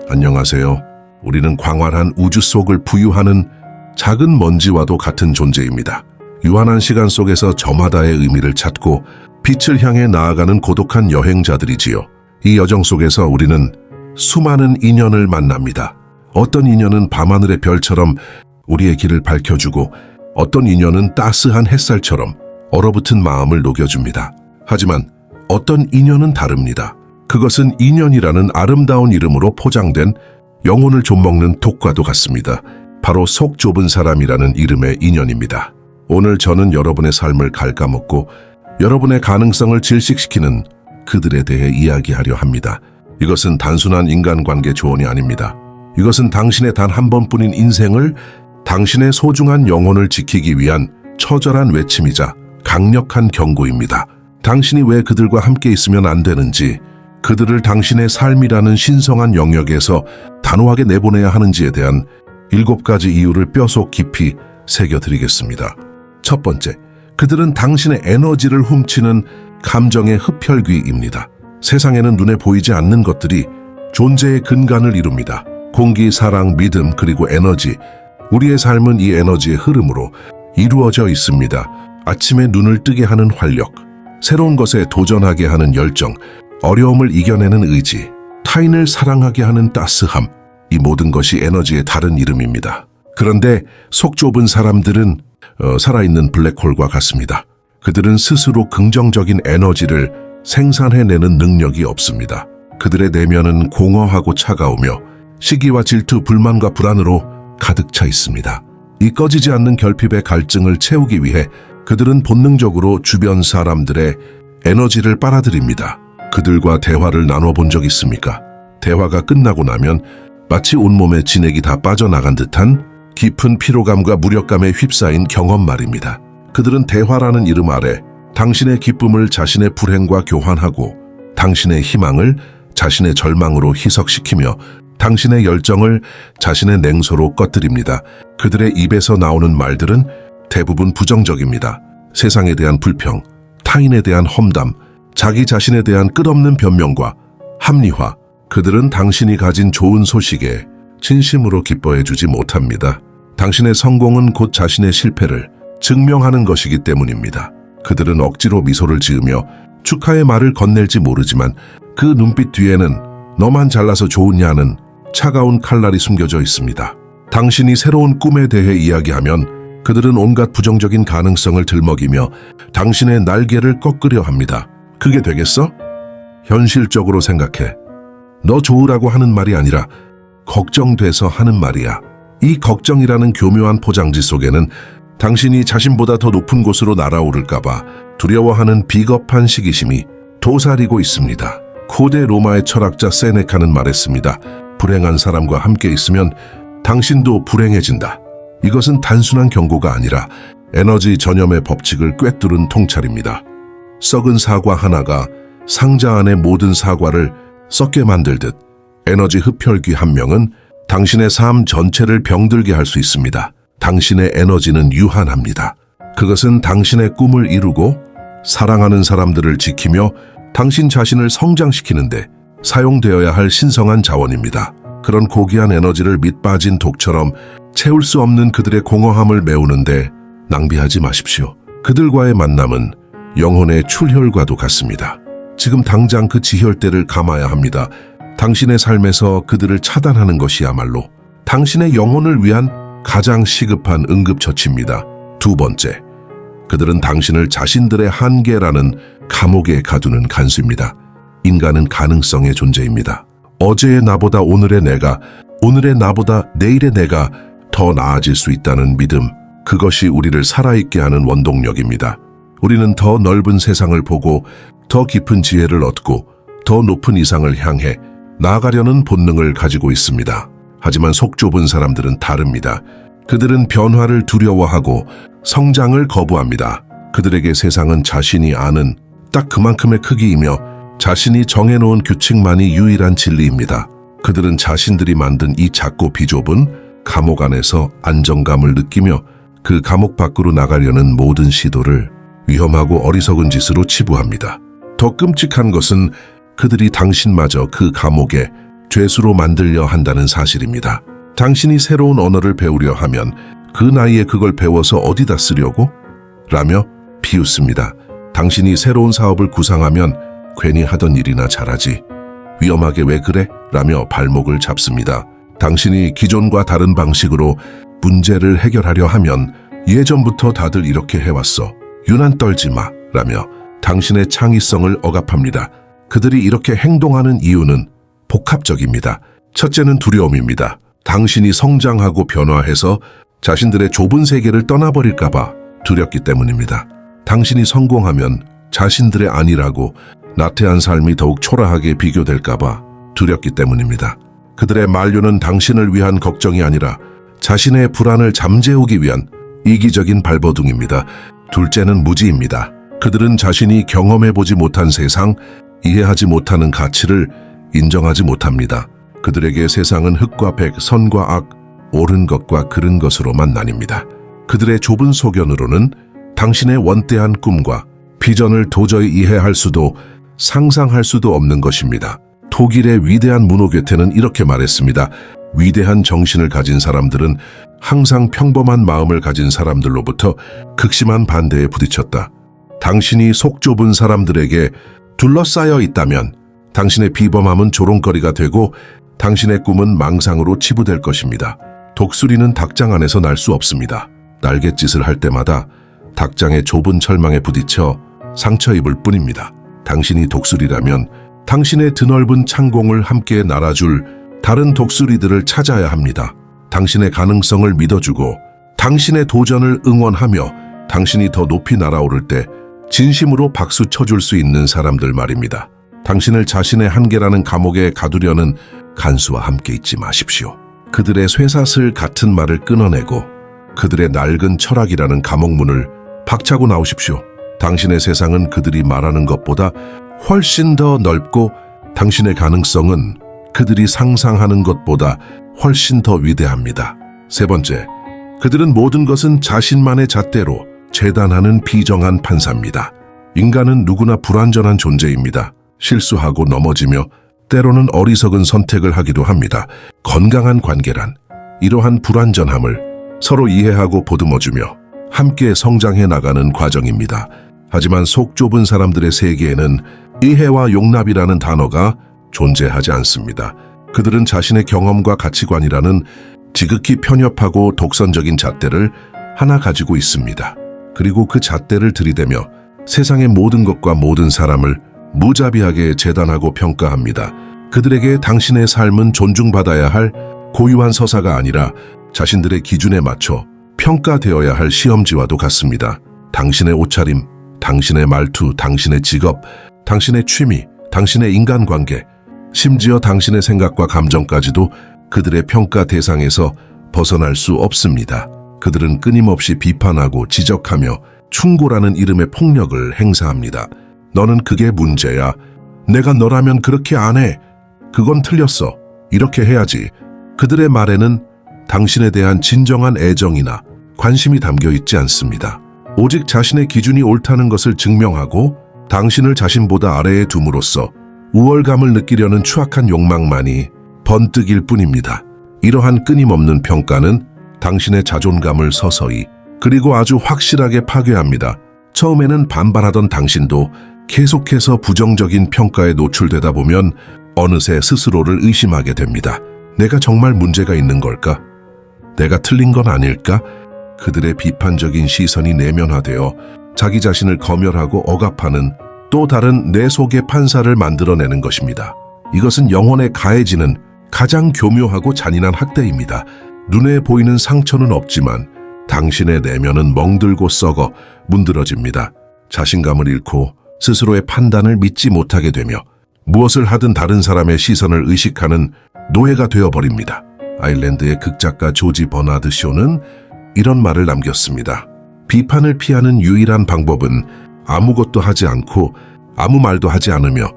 A: 안녕하세요. 우리는 광활한 우주 속을 부유하는 작은 먼지와도 같은 존재입니다. 유한한 시간 속에서 저마다의 의미를 찾고 빛을 향해 나아가는 고독한 여행자들이지요. 이 여정 속에서 우리는 수많은 인연을 만납니다. 어떤 인연은 밤하늘의 별처럼 우리의 길을 밝혀주고 어떤 인연은 따스한 햇살처럼 얼어붙은 마음을 녹여줍니다. 하지만 어떤 인연은 다릅니다. 그것은 인연이라는 아름다운 이름으로 포장된 영혼을 좀먹는 독과도 같습니다. 바로 속 좁은 사람이라는 이름의 인연입니다. 오늘 저는 여러분의 삶을 갉아먹고 여러분의 가능성을 질식시키는 그들에 대해 이야기하려 합니다. 이것은 단순한 인간관계 조언이 아닙니다. 이것은 당신의 단 한 번뿐인 인생을, 당신의 소중한 영혼을 지키기 위한 처절한 외침이자 강력한 경고입니다. 당신이 왜 그들과 함께 있으면 안 되는지, 그들을 당신의 삶이라는 신성한 영역에서 단호하게 내보내야 하는지에 대한 7가지 이유를 뼈속 깊이 새겨드리겠습니다. 첫 번째, 그들은 당신의 에너지를 훔치는 감정의 흡혈귀입니다. 세상에는 눈에 보이지 않는 것들이 존재의 근간을 이룹니다. 공기, 사랑, 믿음, 그리고 에너지. 우리의 삶은 이 에너지의 흐름으로 이루어져 있습니다. 아침에 눈을 뜨게 하는 활력, 새로운 것에 도전하게 하는 열정, 어려움을 이겨내는 의지, 타인을 사랑하게 하는 따스함, 이 모든 것이 에너지의 다른 이름입니다. 그런데 속 좁은 사람들은 살아있는 블랙홀과 같습니다. 그들은 스스로 긍정적인 에너지를 생산해내는 능력이 없습니다. 그들의 내면은 공허하고 차가우며 시기와 질투, 불만과 불안으로 가득 차 있습니다. 이 꺼지지 않는 결핍의 갈증을 채우기 위해 그들은 본능적으로 주변 사람들의 에너지를 빨아들입니다. 그들과 대화를 나눠본 적 있습니까? 대화가 끝나고 나면 마치 온몸에 진액이 다 빠져나간 듯한 깊은 피로감과 무력감에 휩싸인 경험 말입니다. 그들은 대화라는 이름 아래 당신의 기쁨을 자신의 불행과 교환하고 당신의 희망을 자신의 절망으로 희석시키며 당신의 열정을 자신의 냉소로 꺼뜨립니다. 그들의 입에서 나오는 말들은 대부분 부정적입니다. 세상에 대한 불평, 타인에 대한 험담, 자기 자신에 대한 끝없는 변명과 합리화. 그들은 당신이 가진 좋은 소식에 진심으로 기뻐해주지 못합니다. 당신의 성공은 곧 자신의 실패를 증명하는 것이기 때문입니다. 그들은 억지로 미소를 지으며 축하의 말을 건넬지 모르지만 그 눈빛 뒤에는 너만 잘나서 좋으냐는 차가운 칼날이 숨겨져 있습니다. 당신이 새로운 꿈에 대해 이야기하면 그들은 온갖 부정적인 가능성을 들먹이며 당신의 날개를 꺾으려 합니다. 그게 되겠어? 현실적으로 생각해. 너 좋으라고 하는 말이 아니라 걱정돼서 하는 말이야. 이 걱정이라는 교묘한 포장지 속에는 당신이 자신보다 더 높은 곳으로 날아오를까봐 두려워하는 비겁한 시기심이 도사리고 있습니다. 고대 로마의 철학자 세네카는 말했습니다. 불행한 사람과 함께 있으면 당신도 불행해진다. 이것은 단순한 경고가 아니라 에너지 전염의 법칙을 꿰뚫은 통찰입니다. 썩은 사과 하나가 상자 안의 모든 사과를 썩게 만들듯 에너지 흡혈귀 한 명은 당신의 삶 전체를 병들게 할 수 있습니다. 당신의 에너지는 유한합니다. 그것은 당신의 꿈을 이루고 사랑하는 사람들을 지키며 당신 자신을 성장시키는데 사용되어야 할 신성한 자원입니다. 그런 고귀한 에너지를 밑빠진 독처럼 채울 수 없는 그들의 공허함을 메우는데 낭비하지 마십시오. 그들과의 만남은 영혼의 출혈과도 같습니다. 지금 당장 그 지혈대를 감아야 합니다. 당신의 삶에서 그들을 차단하는 것이야말로 당신의 영혼을 위한 가장 시급한 응급처치입니다. 두 번째, 그들은 당신을 자신들의 한계라는 감옥에 가두는 간수입니다. 인간은 가능성의 존재입니다. 어제의 나보다 오늘의 내가, 오늘의 나보다 내일의 내가 더 나아질 수 있다는 믿음, 그것이 우리를 살아있게 하는 원동력입니다. 우리는 더 넓은 세상을 보고 더 깊은 지혜를 얻고 더 높은 이상을 향해 나아가려는 본능을 가지고 있습니다. 하지만 속 좁은 사람들은 다릅니다. 그들은 변화를 두려워하고 성장을 거부합니다. 그들에게 세상은 자신이 아는 딱 그만큼의 크기이며 자신이 정해놓은 규칙만이 유일한 진리입니다. 그들은 자신들이 만든 이 작고 비좁은 감옥 안에서 안정감을 느끼며 그 감옥 밖으로 나가려는 모든 시도를 위험하고 어리석은 짓으로 치부합니다. 더 끔찍한 것은 그들이 당신마저 그 감옥에 죄수로 만들려 한다는 사실입니다. 당신이 새로운 언어를 배우려 하면 그 나이에 그걸 배워서 어디다 쓰려고? 라며 비웃습니다. 당신이 새로운 사업을 구상하면 괜히 하던 일이나 잘하지. 위험하게 왜 그래? 라며 발목을 잡습니다. 당신이 기존과 다른 방식으로 문제를 해결하려 하면 예전부터 다들 이렇게 해왔어. 유난 떨지 마. 라며 당신의 창의성을 억압합니다. 그들이 이렇게 행동하는 이유는 복합적입니다. 첫째는 두려움입니다. 당신이 성장하고 변화해서 자신들의 좁은 세계를 떠나버릴까봐 두렵기 때문입니다. 당신이 성공하면 자신들의 아니라고 나태한 삶이 더욱 초라하게 비교될까봐 두렵기 때문입니다. 그들의 만류는 당신을 위한 걱정이 아니라 자신의 불안을 잠재우기 위한 이기적인 발버둥입니다. 둘째는 무지입니다. 그들은 자신이 경험해보지 못한 세상, 이해하지 못하는 가치를 인정하지 못합니다. 그들에게 세상은 흑과 백, 선과 악, 옳은 것과 그른 것으로만 나뉩니다. 그들의 좁은 소견으로는 당신의 원대한 꿈과 비전을 도저히 이해할 수도 상상할 수도 없는 것입니다. 독일의 위대한 문호 괴테는 이렇게 말했습니다. 위대한 정신을 가진 사람들은 항상 평범한 마음을 가진 사람들로부터 극심한 반대에 부딪혔다. 당신이 속 좁은 사람들에게 둘러싸여 있다면 당신의 비범함은 조롱거리가 되고 당신의 꿈은 망상으로 치부될 것입니다. 독수리는 닭장 안에서 날 수 없습니다. 날갯짓을 할 때마다 닭장의 좁은 철망에 부딪혀 상처 입을 뿐입니다. 당신이 독수리라면 당신의 드넓은 창공을 함께 날아줄 다른 독수리들을 찾아야 합니다. 당신의 가능성을 믿어주고 당신의 도전을 응원하며 당신이 더 높이 날아오를 때 진심으로 박수 쳐줄 수 있는 사람들 말입니다. 당신을 자신의 한계라는 감옥에 가두려는 간수와 함께 있지 마십시오. 그들의 쇠사슬 같은 말을 끊어내고 그들의 낡은 철학이라는 감옥문을 박차고 나오십시오. 당신의 세상은 그들이 말하는 것보다 훨씬 더 넓고 당신의 가능성은 그들이 상상하는 것보다 훨씬 더 위대합니다. 세 번째, 그들은 모든 것은 자신만의 잣대로 재단하는 비정한 판사입니다. 인간은 누구나 불완전한 존재입니다. 실수하고 넘어지며 때로는 어리석은 선택을 하기도 합니다. 건강한 관계란 이러한 불완전함을 서로 이해하고 보듬어주며 함께 성장해 나가는 과정입니다. 하지만 속 좁은 사람들의 세계에는 이해와 용납이라는 단어가 존재하지 않습니다. 그들은 자신의 경험과 가치관이라는 지극히 편협하고 독선적인 잣대를 하나 가지고 있습니다. 그리고 그 잣대를 들이대며 세상의 모든 것과 모든 사람을 무자비하게 재단하고 평가합니다. 그들에게 당신의 삶은 존중받아야 할 고유한 서사가 아니라 자신들의 기준에 맞춰 평가되어야 할 시험지와도 같습니다. 당신의 옷차림, 당신의 말투, 당신의 직업, 당신의 취미, 당신의 인간관계, 심지어 당신의 생각과 감정까지도 그들의 평가 대상에서 벗어날 수 없습니다. 그들은 끊임없이 비판하고 지적하며 충고라는 이름의 폭력을 행사합니다. 너는 그게 문제야. 내가 너라면 그렇게 안 해. 그건 틀렸어. 이렇게 해야지. 그들의 말에는 당신에 대한 진정한 애정이나 관심이 담겨 있지 않습니다. 오직 자신의 기준이 옳다는 것을 증명하고 당신을 자신보다 아래에 둠으로써 우월감을 느끼려는 추악한 욕망만이 번뜩일 뿐입니다. 이러한 끊임없는 평가는 당신의 자존감을 서서히 그리고 아주 확실하게 파괴합니다. 처음에는 반발하던 당신도 계속해서 부정적인 평가에 노출되다 보면 어느새 스스로를 의심하게 됩니다. 내가 정말 문제가 있는 걸까? 내가 틀린 건 아닐까? 그들의 비판적인 시선이 내면화되어 자기 자신을 검열하고 억압하는 또 다른 내 속의 판사를 만들어내는 것입니다. 이것은 영혼에 가해지는 가장 교묘하고 잔인한 학대입니다. 눈에 보이는 상처는 없지만 당신의 내면은 멍들고 썩어 문드러집니다. 자신감을 잃고 스스로의 판단을 믿지 못하게 되며 무엇을 하든 다른 사람의 시선을 의식하는 노예가 되어버립니다. 아일랜드의 극작가 조지 버나드 쇼는 이런 말을 남겼습니다. 비판을 피하는 유일한 방법은 아무것도 하지 않고 아무 말도 하지 않으며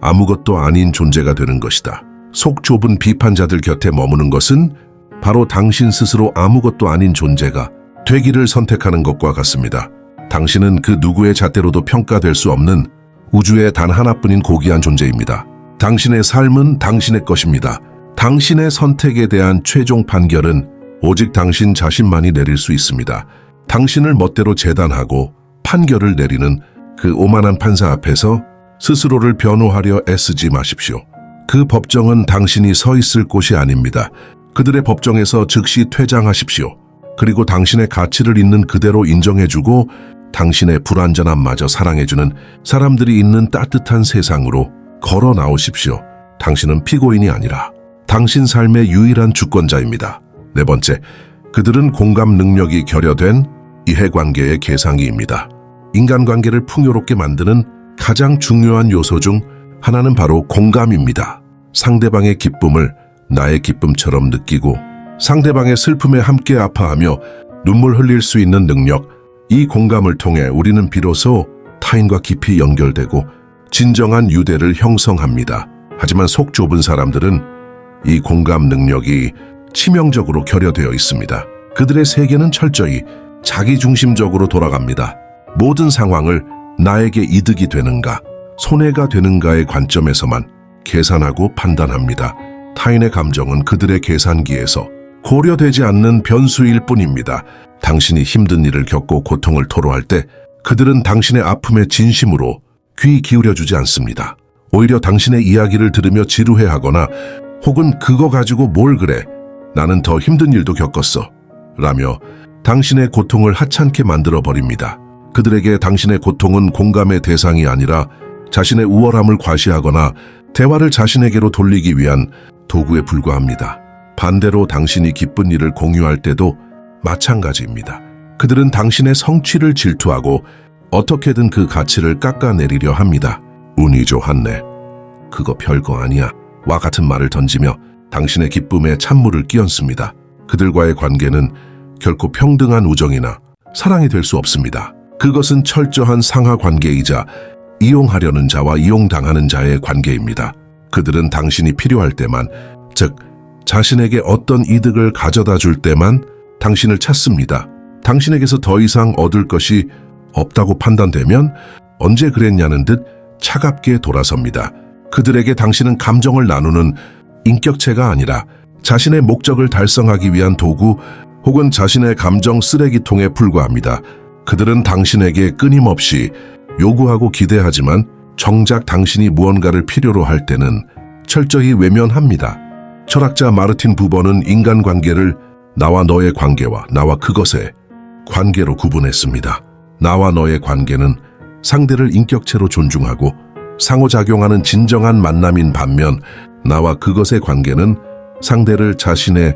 A: 아무것도 아닌 존재가 되는 것이다. 속 좁은 비판자들 곁에 머무는 것은 바로 당신 스스로 아무것도 아닌 존재가 되기를 선택하는 것과 같습니다. 당신은 그 누구의 잣대로도 평가될 수 없는 우주의 단 하나뿐인 고귀한 존재입니다. 당신의 삶은 당신의 것입니다. 당신의 선택에 대한 최종 판결은 오직 당신 자신만이 내릴 수 있습니다. 당신을 멋대로 재단하고 판결을 내리는 그 오만한 판사 앞에서 스스로를 변호하려 애쓰지 마십시오. 그 법정은 당신이 서 있을 곳이 아닙니다. 그들의 법정에서 즉시 퇴장하십시오. 그리고 당신의 가치를 있는 그대로 인정해주고 당신의 불완전함마저 사랑해주는 사람들이 있는 따뜻한 세상으로 걸어 나오십시오. 당신은 피고인이 아니라 당신 삶의 유일한 주권자입니다. 네 번째, 그들은 공감 능력이 결여된 이해관계의 계상기입니다. 인간관계를 풍요롭게 만드는 가장 중요한 요소 중 하나는 바로 공감입니다. 상대방의 기쁨을 나의 기쁨처럼 느끼고 상대방의 슬픔에 함께 아파하며 눈물 흘릴 수 있는 능력, 이 공감을 통해 우리는 비로소 타인과 깊이 연결되고 진정한 유대를 형성합니다. 하지만 속 좁은 사람들은 이 공감 능력이 치명적으로 결여되어 있습니다. 그들의 세계는 철저히 자기중심적으로 돌아갑니다. 모든 상황을 나에게 이득이 되는가, 손해가 되는가의 관점에서만 계산하고 판단합니다. 타인의 감정은 그들의 계산기에서 고려되지 않는 변수일 뿐입니다. 당신이 힘든 일을 겪고 고통을 토로할 때 그들은 당신의 아픔에 진심으로 귀 기울여주지 않습니다. 오히려 당신의 이야기를 들으며 지루해하거나 혹은 그거 가지고 뭘 그래, 나는 더 힘든 일도 겪었어 라며 당신의 고통을 하찮게 만들어버립니다. 그들에게 당신의 고통은 공감의 대상이 아니라 자신의 우월함을 과시하거나 대화를 자신에게로 돌리기 위한 도구에 불과합니다. 반대로 당신이 기쁜 일을 공유할 때도 마찬가지입니다. 그들은 당신의 성취를 질투하고 어떻게든 그 가치를 깎아내리려 합니다. 운이 좋았네, 그거 별거 아니야 와 같은 말을 던지며 당신의 기쁨에 찬물을 끼얹습니다. 그들과의 관계는 결코 평등한 우정이나 사랑이 될 수 없습니다. 그것은 철저한 상하관계이자 이용하려는 자와 이용당하는 자의 관계입니다. 그들은 당신이 필요할 때만, 즉 자신에게 어떤 이득을 가져다 줄 때만 당신을 찾습니다. 당신에게서 더 이상 얻을 것이 없다고 판단되면 언제 그랬냐는 듯 차갑게 돌아섭니다. 그들에게 당신은 감정을 나누는 인격체가 아니라 자신의 목적을 달성하기 위한 도구 혹은 자신의 감정 쓰레기통에 불과합니다. 그들은 당신에게 끊임없이 요구하고 기대하지만 정작 당신이 무언가를 필요로 할 때는 철저히 외면합니다. 철학자 마르틴 부버는 인간관계를 나와 너의 관계와 나와 그것의 관계로 구분했습니다. 나와 너의 관계는 상대를 인격체로 존중하고 상호작용하는 진정한 만남인 반면 나와 그것의 관계는 상대를 자신의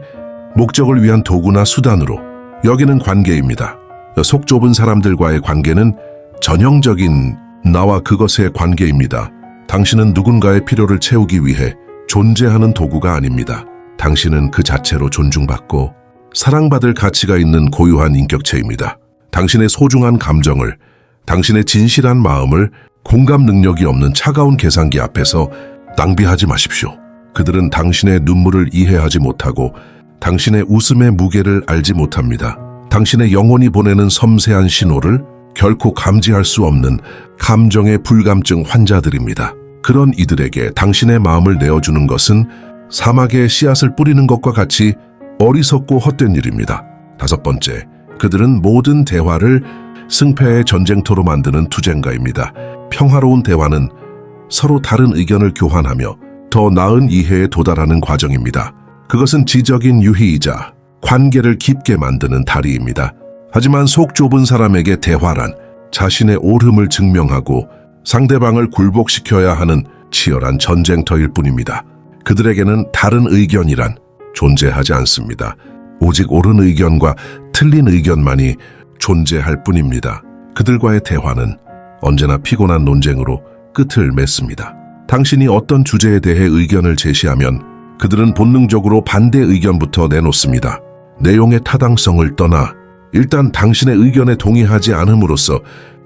A: 목적을 위한 도구나 수단으로 여기는 관계입니다. 속 좁은 사람들과의 관계는 전형적인 나와 그것의 관계입니다. 당신은 누군가의 필요를 채우기 위해 존재하는 도구가 아닙니다. 당신은 그 자체로 존중받고 사랑받을 가치가 있는 고유한 인격체입니다. 당신의 소중한 감정을, 당신의 진실한 마음을 공감 능력이 없는 차가운 계산기 앞에서 낭비하지 마십시오. 그들은 당신의 눈물을 이해하지 못하고 당신의 웃음의 무게를 알지 못합니다. 당신의 영혼이 보내는 섬세한 신호를 결코 감지할 수 없는 감정의 불감증 환자들입니다. 그런 이들에게 당신의 마음을 내어주는 것은 사막에 씨앗을 뿌리는 것과 같이 어리석고 헛된 일입니다. 다섯 번째, 그들은 모든 대화를 승패의 전쟁터로 만드는 투쟁가입니다. 평화로운 대화는 서로 다른 의견을 교환하며 더 나은 이해에 도달하는 과정입니다. 그것은 지적인 유희이자 관계를 깊게 만드는 다리입니다. 하지만 속 좁은 사람에게 대화란 자신의 옳음을 증명하고 상대방을 굴복시켜야 하는 치열한 전쟁터일 뿐입니다. 그들에게는 다른 의견이란 존재하지 않습니다. 오직 옳은 의견과 틀린 의견만이 존재할 뿐입니다. 그들과의 대화는 언제나 피곤한 논쟁으로 끝을 맺습니다. 당신이 어떤 주제에 대해 의견을 제시하면 그들은 본능적으로 반대 의견부터 내놓습니다. 내용의 타당성을 떠나 일단 당신의 의견에 동의하지 않음으로써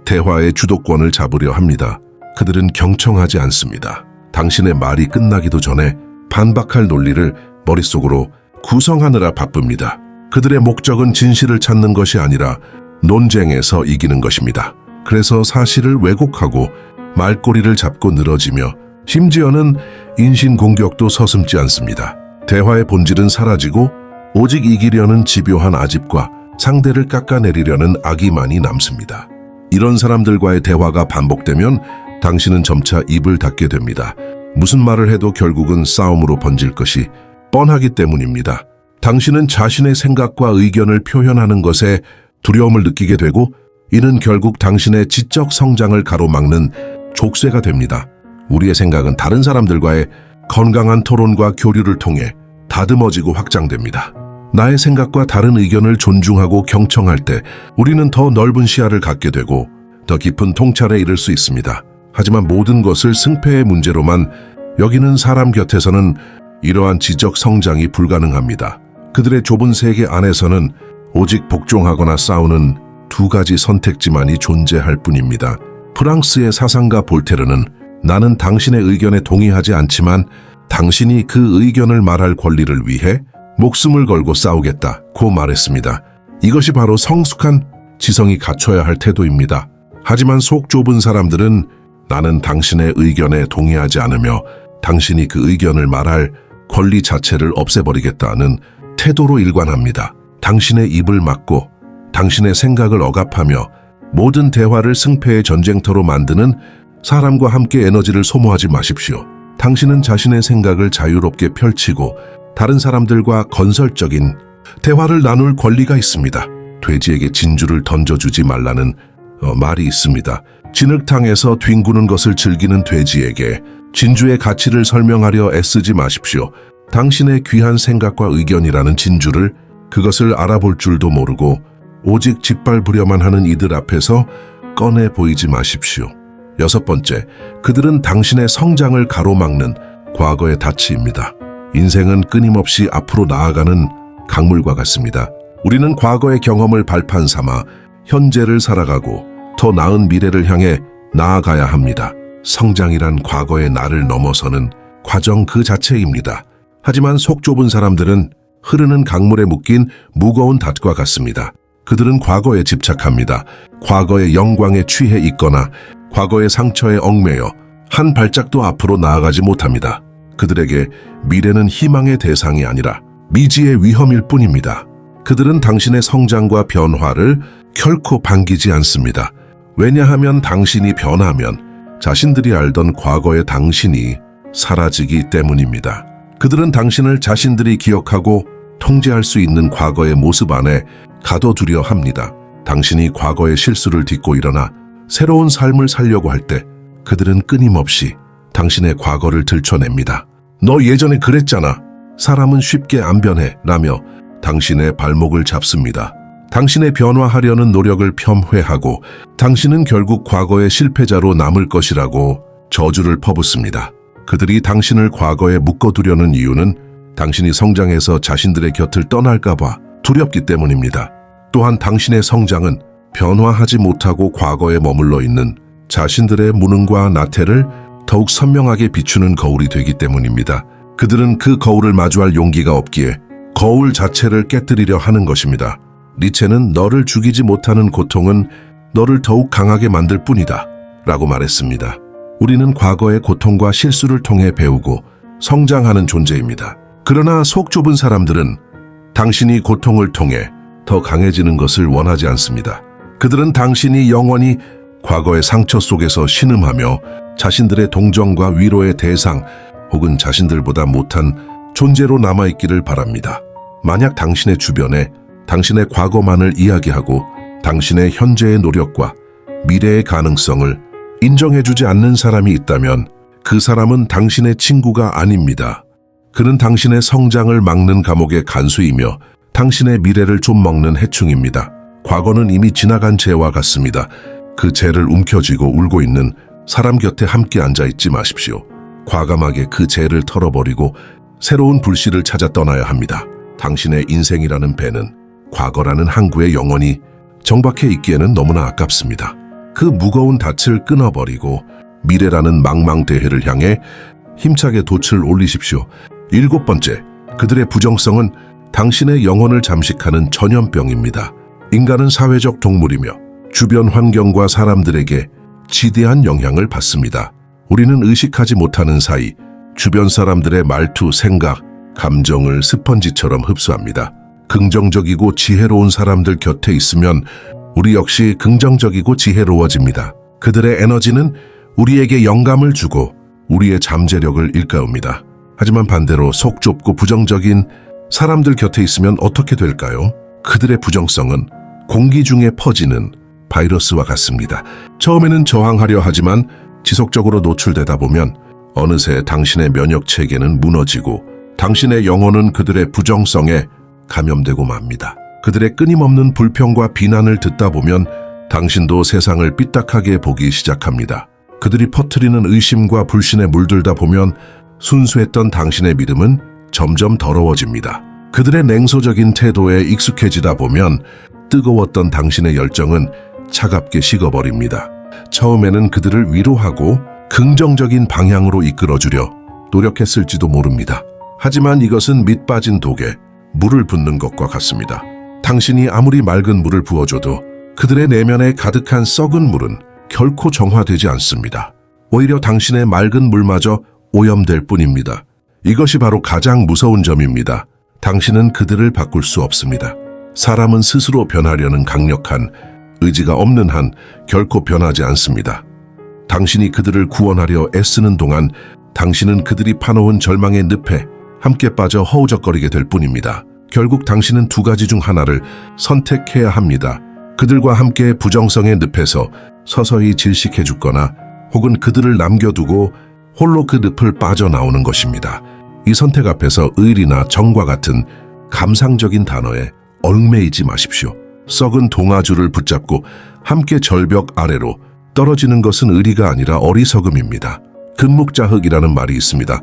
A: 대화의 주도권을 잡으려 합니다. 그들은 경청하지 않습니다. 당신의 말이 끝나기도 전에 반박할 논리를 머릿속으로 구성하느라 바쁩니다. 그들의 목적은 진실을 찾는 것이 아니라 논쟁에서 이기는 것입니다. 그래서 사실을 왜곡하고 말꼬리를 잡고 늘어지며 심지어는 인신공격도 서슴지 않습니다. 대화의 본질은 사라지고 오직 이기려는 집요한 아집과 상대를 깎아내리려는 악의만이 남습니다. 이런 사람들과의 대화가 반복되면 당신은 점차 입을 닫게 됩니다. 무슨 말을 해도 결국은 싸움으로 번질 것이 뻔하기 때문입니다. 당신은 자신의 생각과 의견을 표현하는 것에 두려움을 느끼게 되고 이는 결국 당신의 지적 성장을 가로막는 족쇄가 됩니다. 우리의 생각은 다른 사람들과의 건강한 토론과 교류를 통해 다듬어지고 확장됩니다. 나의 생각과 다른 의견을 존중하고 경청할 때 우리는 더 넓은 시야를 갖게 되고 더 깊은 통찰에 이를 수 있습니다. 하지만 모든 것을 승패의 문제로만 여기는 사람 곁에서는 이러한 지적 성장이 불가능합니다. 그들의 좁은 세계 안에서는 오직 복종하거나 싸우는 두 가지 선택지만이 존재할 뿐입니다. 프랑스의 사상가 볼테르는 나는 당신의 의견에 동의하지 않지만 당신이 그 의견을 말할 권리를 위해 목숨을 걸고 싸우겠다고 말했습니다. 이것이 바로 성숙한 지성이 갖춰야 할 태도입니다. 하지만 속 좁은 사람들은 나는 당신의 의견에 동의하지 않으며 당신이 그 의견을 말할 권리 자체를 없애버리겠다는 태도로 일관합니다. 당신의 입을 막고 당신의 생각을 억압하며 모든 대화를 승패의 전쟁터로 만드는 사람과 함께 에너지를 소모하지 마십시오. 당신은 자신의 생각을 자유롭게 펼치고 다른 사람들과 건설적인 대화를 나눌 권리가 있습니다. 돼지에게 진주를 던져주지 말라는 말이 있습니다. 진흙탕에서 뒹구는 것을 즐기는 돼지에게 진주의 가치를 설명하려 애쓰지 마십시오. 당신의 귀한 생각과 의견이라는 진주를 그것을 알아볼 줄도 모르고 오직 짓밟으려만 하는 이들 앞에서 꺼내 보이지 마십시오. 6번째, 그들은 당신의 성장을 가로막는 과거의 닻입니다. 인생은 끊임없이 앞으로 나아가는 강물과 같습니다. 우리는 과거의 경험을 발판 삼아 현재를 살아가고 더 나은 미래를 향해 나아가야 합니다. 성장이란 과거의 나를 넘어서는 과정 그 자체입니다. 하지만 속 좁은 사람들은 흐르는 강물에 묶인 무거운 닷과 같습니다. 그들은 과거에 집착합니다. 과거의 영광에 취해 있거나 과거의 상처에 얽매여 한 발짝도 앞으로 나아가지 못합니다. 그들에게 미래는 희망의 대상이 아니라 미지의 위험일 뿐입니다. 그들은 당신의 성장과 변화를 결코 반기지 않습니다. 왜냐하면 당신이 변하면 자신들이 알던 과거의 당신이 사라지기 때문입니다. 그들은 당신을 자신들이 기억하고 통제할 수 있는 과거의 모습 안에 가둬두려 합니다. 당신이 과거의 실수를 딛고 일어나 새로운 삶을 살려고 할 때 그들은 끊임없이 당신의 과거를 들춰냅니다. 너 예전에 그랬잖아. 사람은 쉽게 안 변해 라며 당신의 발목을 잡습니다. 당신의 변화하려는 노력을 폄훼하고 당신은 결국 과거의 실패자로 남을 것이라고 저주를 퍼붓습니다. 그들이 당신을 과거에 묶어두려는 이유는 당신이 성장해서 자신들의 곁을 떠날까 봐 두렵기 때문입니다. 또한 당신의 성장은 변화하지 못하고 과거에 머물러 있는 자신들의 무능과 나태를 더욱 선명하게 비추는 거울이 되기 때문입니다. 그들은 그 거울을 마주할 용기가 없기에 거울 자체를 깨뜨리려 하는 것입니다. 니체는 너를 죽이지 못하는 고통은 너를 더욱 강하게 만들 뿐이다 라고 말했습니다. 우리는 과거의 고통과 실수를 통해 배우고 성장하는 존재입니다. 그러나 속 좁은 사람들은 당신이 고통을 통해 더 강해지는 것을 원하지 않습니다. 그들은 당신이 영원히 과거의 상처 속에서 신음하며 자신들의 동정과 위로의 대상 혹은 자신들보다 못한 존재로 남아있기를 바랍니다. 만약 당신의 주변에 당신의 과거만을 이야기하고 당신의 현재의 노력과 미래의 가능성을 인정해주지 않는 사람이 있다면 그 사람은 당신의 친구가 아닙니다. 그는 당신의 성장을 막는 감옥의 간수이며 당신의 미래를 좀먹는 해충입니다. 과거는 이미 지나간 죄와 같습니다. 그 죄를 움켜쥐고 울고 있는 사람 곁에 함께 앉아있지 마십시오. 과감하게 그 죄를 털어버리고 새로운 불씨를 찾아 떠나야 합니다. 당신의 인생이라는 배는 과거라는 항구에 영원히 정박해 있기에는 너무나 아깝습니다. 그 무거운 닻을 끊어버리고 미래라는 망망대해를 향해 힘차게 돛을 올리십시오. 7번째, 그들의 부정성은 당신의 영혼을 잠식하는 전염병입니다. 인간은 사회적 동물이며 주변 환경과 사람들에게 지대한 영향을 받습니다. 우리는 의식하지 못하는 사이 주변 사람들의 말투, 생각, 감정을 스펀지처럼 흡수합니다. 긍정적이고 지혜로운 사람들 곁에 있으면 우리 역시 긍정적이고 지혜로워집니다. 그들의 에너지는 우리에게 영감을 주고 우리의 잠재력을 일깨웁니다. 하지만 반대로 속 좁고 부정적인 사람들 곁에 있으면 어떻게 될까요? 그들의 부정성은 공기 중에 퍼지는 바이러스와 같습니다. 처음에는 저항하려 하지만 지속적으로 노출되다 보면 어느새 당신의 면역 체계는 무너지고 당신의 영혼은 그들의 부정성에 감염되고 맙니다. 그들의 끊임없는 불평과 비난을 듣다 보면 당신도 세상을 삐딱하게 보기 시작합니다. 그들이 퍼뜨리는 의심과 불신에 물들다 보면 순수했던 당신의 믿음은 점점 더러워집니다. 그들의 냉소적인 태도에 익숙해지다 보면 뜨거웠던 당신의 열정은 차갑게 식어버립니다. 처음에는 그들을 위로하고 긍정적인 방향으로 이끌어주려 노력했을지도 모릅니다. 하지만 이것은 밑 빠진 독에 물을 붓는 것과 같습니다. 당신이 아무리 맑은 물을 부어줘도 그들의 내면에 가득한 썩은 물은 결코 정화되지 않습니다. 오히려 당신의 맑은 물마저 오염될 뿐입니다. 이것이 바로 가장 무서운 점입니다. 당신은 그들을 바꿀 수 없습니다. 사람은 스스로 변하려는 강력한 의지가 없는 한 결코 변하지 않습니다. 당신이 그들을 구원하려 애쓰는 동안 당신은 그들이 파놓은 절망의 늪에 함께 빠져 허우적거리게 될 뿐입니다. 결국 당신은 두 가지 중 하나를 선택해야 합니다. 그들과 함께 부정성의 늪에서 서서히 질식해 죽거나 혹은 그들을 남겨두고 홀로 그 늪을 빠져나오는 것입니다. 이 선택 앞에서 의리나 정과 같은 감상적인 단어에 얽매이지 마십시오. 썩은 동아줄을 붙잡고 함께 절벽 아래로 떨어지는 것은 의리가 아니라 어리석음입니다. 금묵자흑이라는 말이 있습니다.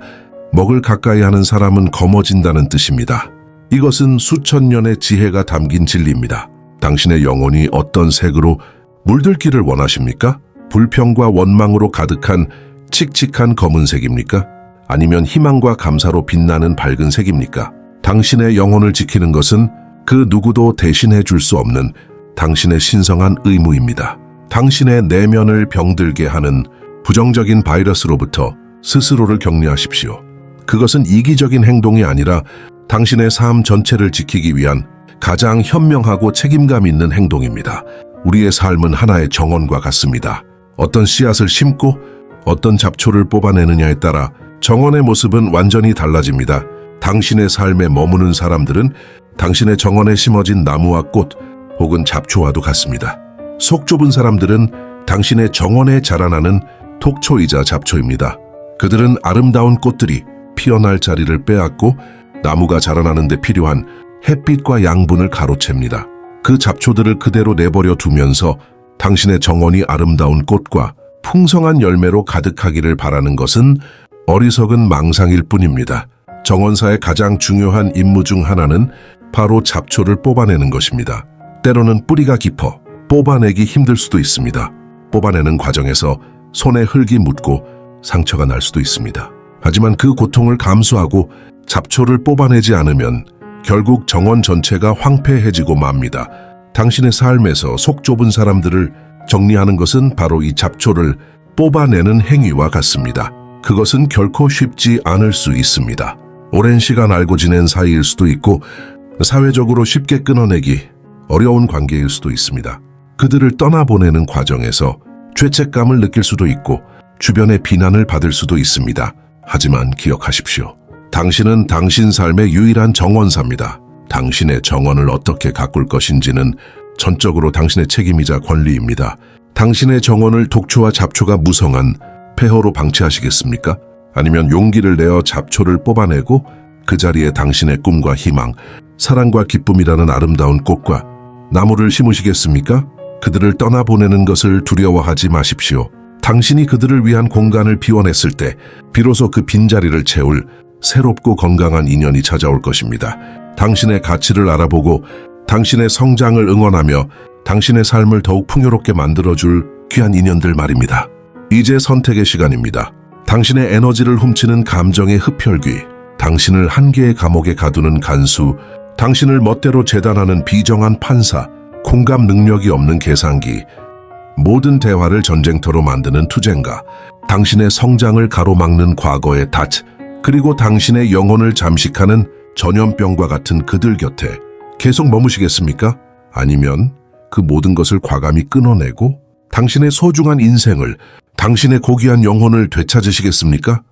A: 먹을 가까이 하는 사람은 검어진다는 뜻입니다. 이것은 수천 년의 지혜가 담긴 진리입니다. 당신의 영혼이 어떤 색으로 물들기를 원하십니까? 불평과 원망으로 가득한 칙칙한 검은색입니까? 아니면 희망과 감사로 빛나는 밝은 색입니까? 당신의 영혼을 지키는 것은 그 누구도 대신해 줄 수 없는 당신의 신성한 의무입니다. 당신의 내면을 병들게 하는 부정적인 바이러스로부터 스스로를 격리하십시오. 그것은 이기적인 행동이 아니라 당신의 삶 전체를 지키기 위한 가장 현명하고 책임감 있는 행동입니다. 우리의 삶은 하나의 정원과 같습니다. 어떤 씨앗을 심고 어떤 잡초를 뽑아내느냐에 따라 정원의 모습은 완전히 달라집니다. 당신의 삶에 머무는 사람들은 당신의 정원에 심어진 나무와 꽃 혹은 잡초와도 같습니다. 속 좁은 사람들은 당신의 정원에 자라나는 톡초이자 잡초입니다. 그들은 아름다운 꽃들이 피어날 자리를 빼앗고 나무가 자라나는 데 필요한 햇빛과 양분을 가로챕니다. 그 잡초들을 그대로 내버려 두면서 당신의 정원이 아름다운 꽃과 풍성한 열매로 가득하기를 바라는 것은 어리석은 망상일 뿐입니다. 정원사의 가장 중요한 임무 중 하나는 바로 잡초를 뽑아내는 것입니다. 때로는 뿌리가 깊어 뽑아내기 힘들 수도 있습니다. 뽑아내는 과정에서 손에 흙이 묻고 상처가 날 수도 있습니다. 하지만 그 고통을 감수하고 잡초를 뽑아내지 않으면 결국 정원 전체가 황폐해지고 맙니다. 당신의 삶에서 속 좁은 사람들을 정리하는 것은 바로 이 잡초를 뽑아내는 행위와 같습니다. 그것은 결코 쉽지 않을 수 있습니다. 오랜 시간 알고 지낸 사이일 수도 있고 사회적으로 쉽게 끊어내기 어려운 관계일 수도 있습니다. 그들을 떠나보내는 과정에서 죄책감을 느낄 수도 있고 주변의 비난을 받을 수도 있습니다. 하지만 기억하십시오. 당신은 당신 삶의 유일한 정원사입니다. 당신의 정원을 어떻게 가꿀 것인지는 전적으로 당신의 책임이자 권리입니다. 당신의 정원을 독초와 잡초가 무성한 폐허로 방치하시겠습니까? 아니면 용기를 내어 잡초를 뽑아내고 그 자리에 당신의 꿈과 희망, 사랑과 기쁨이라는 아름다운 꽃과 나무를 심으시겠습니까? 그들을 떠나보내는 것을 두려워하지 마십시오. 당신이 그들을 위한 공간을 비워냈을 때 비로소 그 빈자리를 채울 새롭고 건강한 인연이 찾아올 것입니다. 당신의 가치를 알아보고 당신의 성장을 응원하며 당신의 삶을 더욱 풍요롭게 만들어줄 귀한 인연들 말입니다. 이제 선택의 시간입니다. 당신의 에너지를 훔치는 감정의 흡혈귀, 당신을 한계의 감옥에 가두는 간수, 당신을 멋대로 재단하는 비정한 판사, 공감 능력이 없는 계산기, 모든 대화를 전쟁터로 만드는 투쟁가, 당신의 성장을 가로막는 과거의 덫, 그리고 당신의 영혼을 잠식하는 전염병과 같은 그들 곁에 계속 머무시겠습니까? 아니면 그 모든 것을 과감히 끊어내고 당신의 소중한 인생을, 당신의 고귀한 영혼을 되찾으시겠습니까?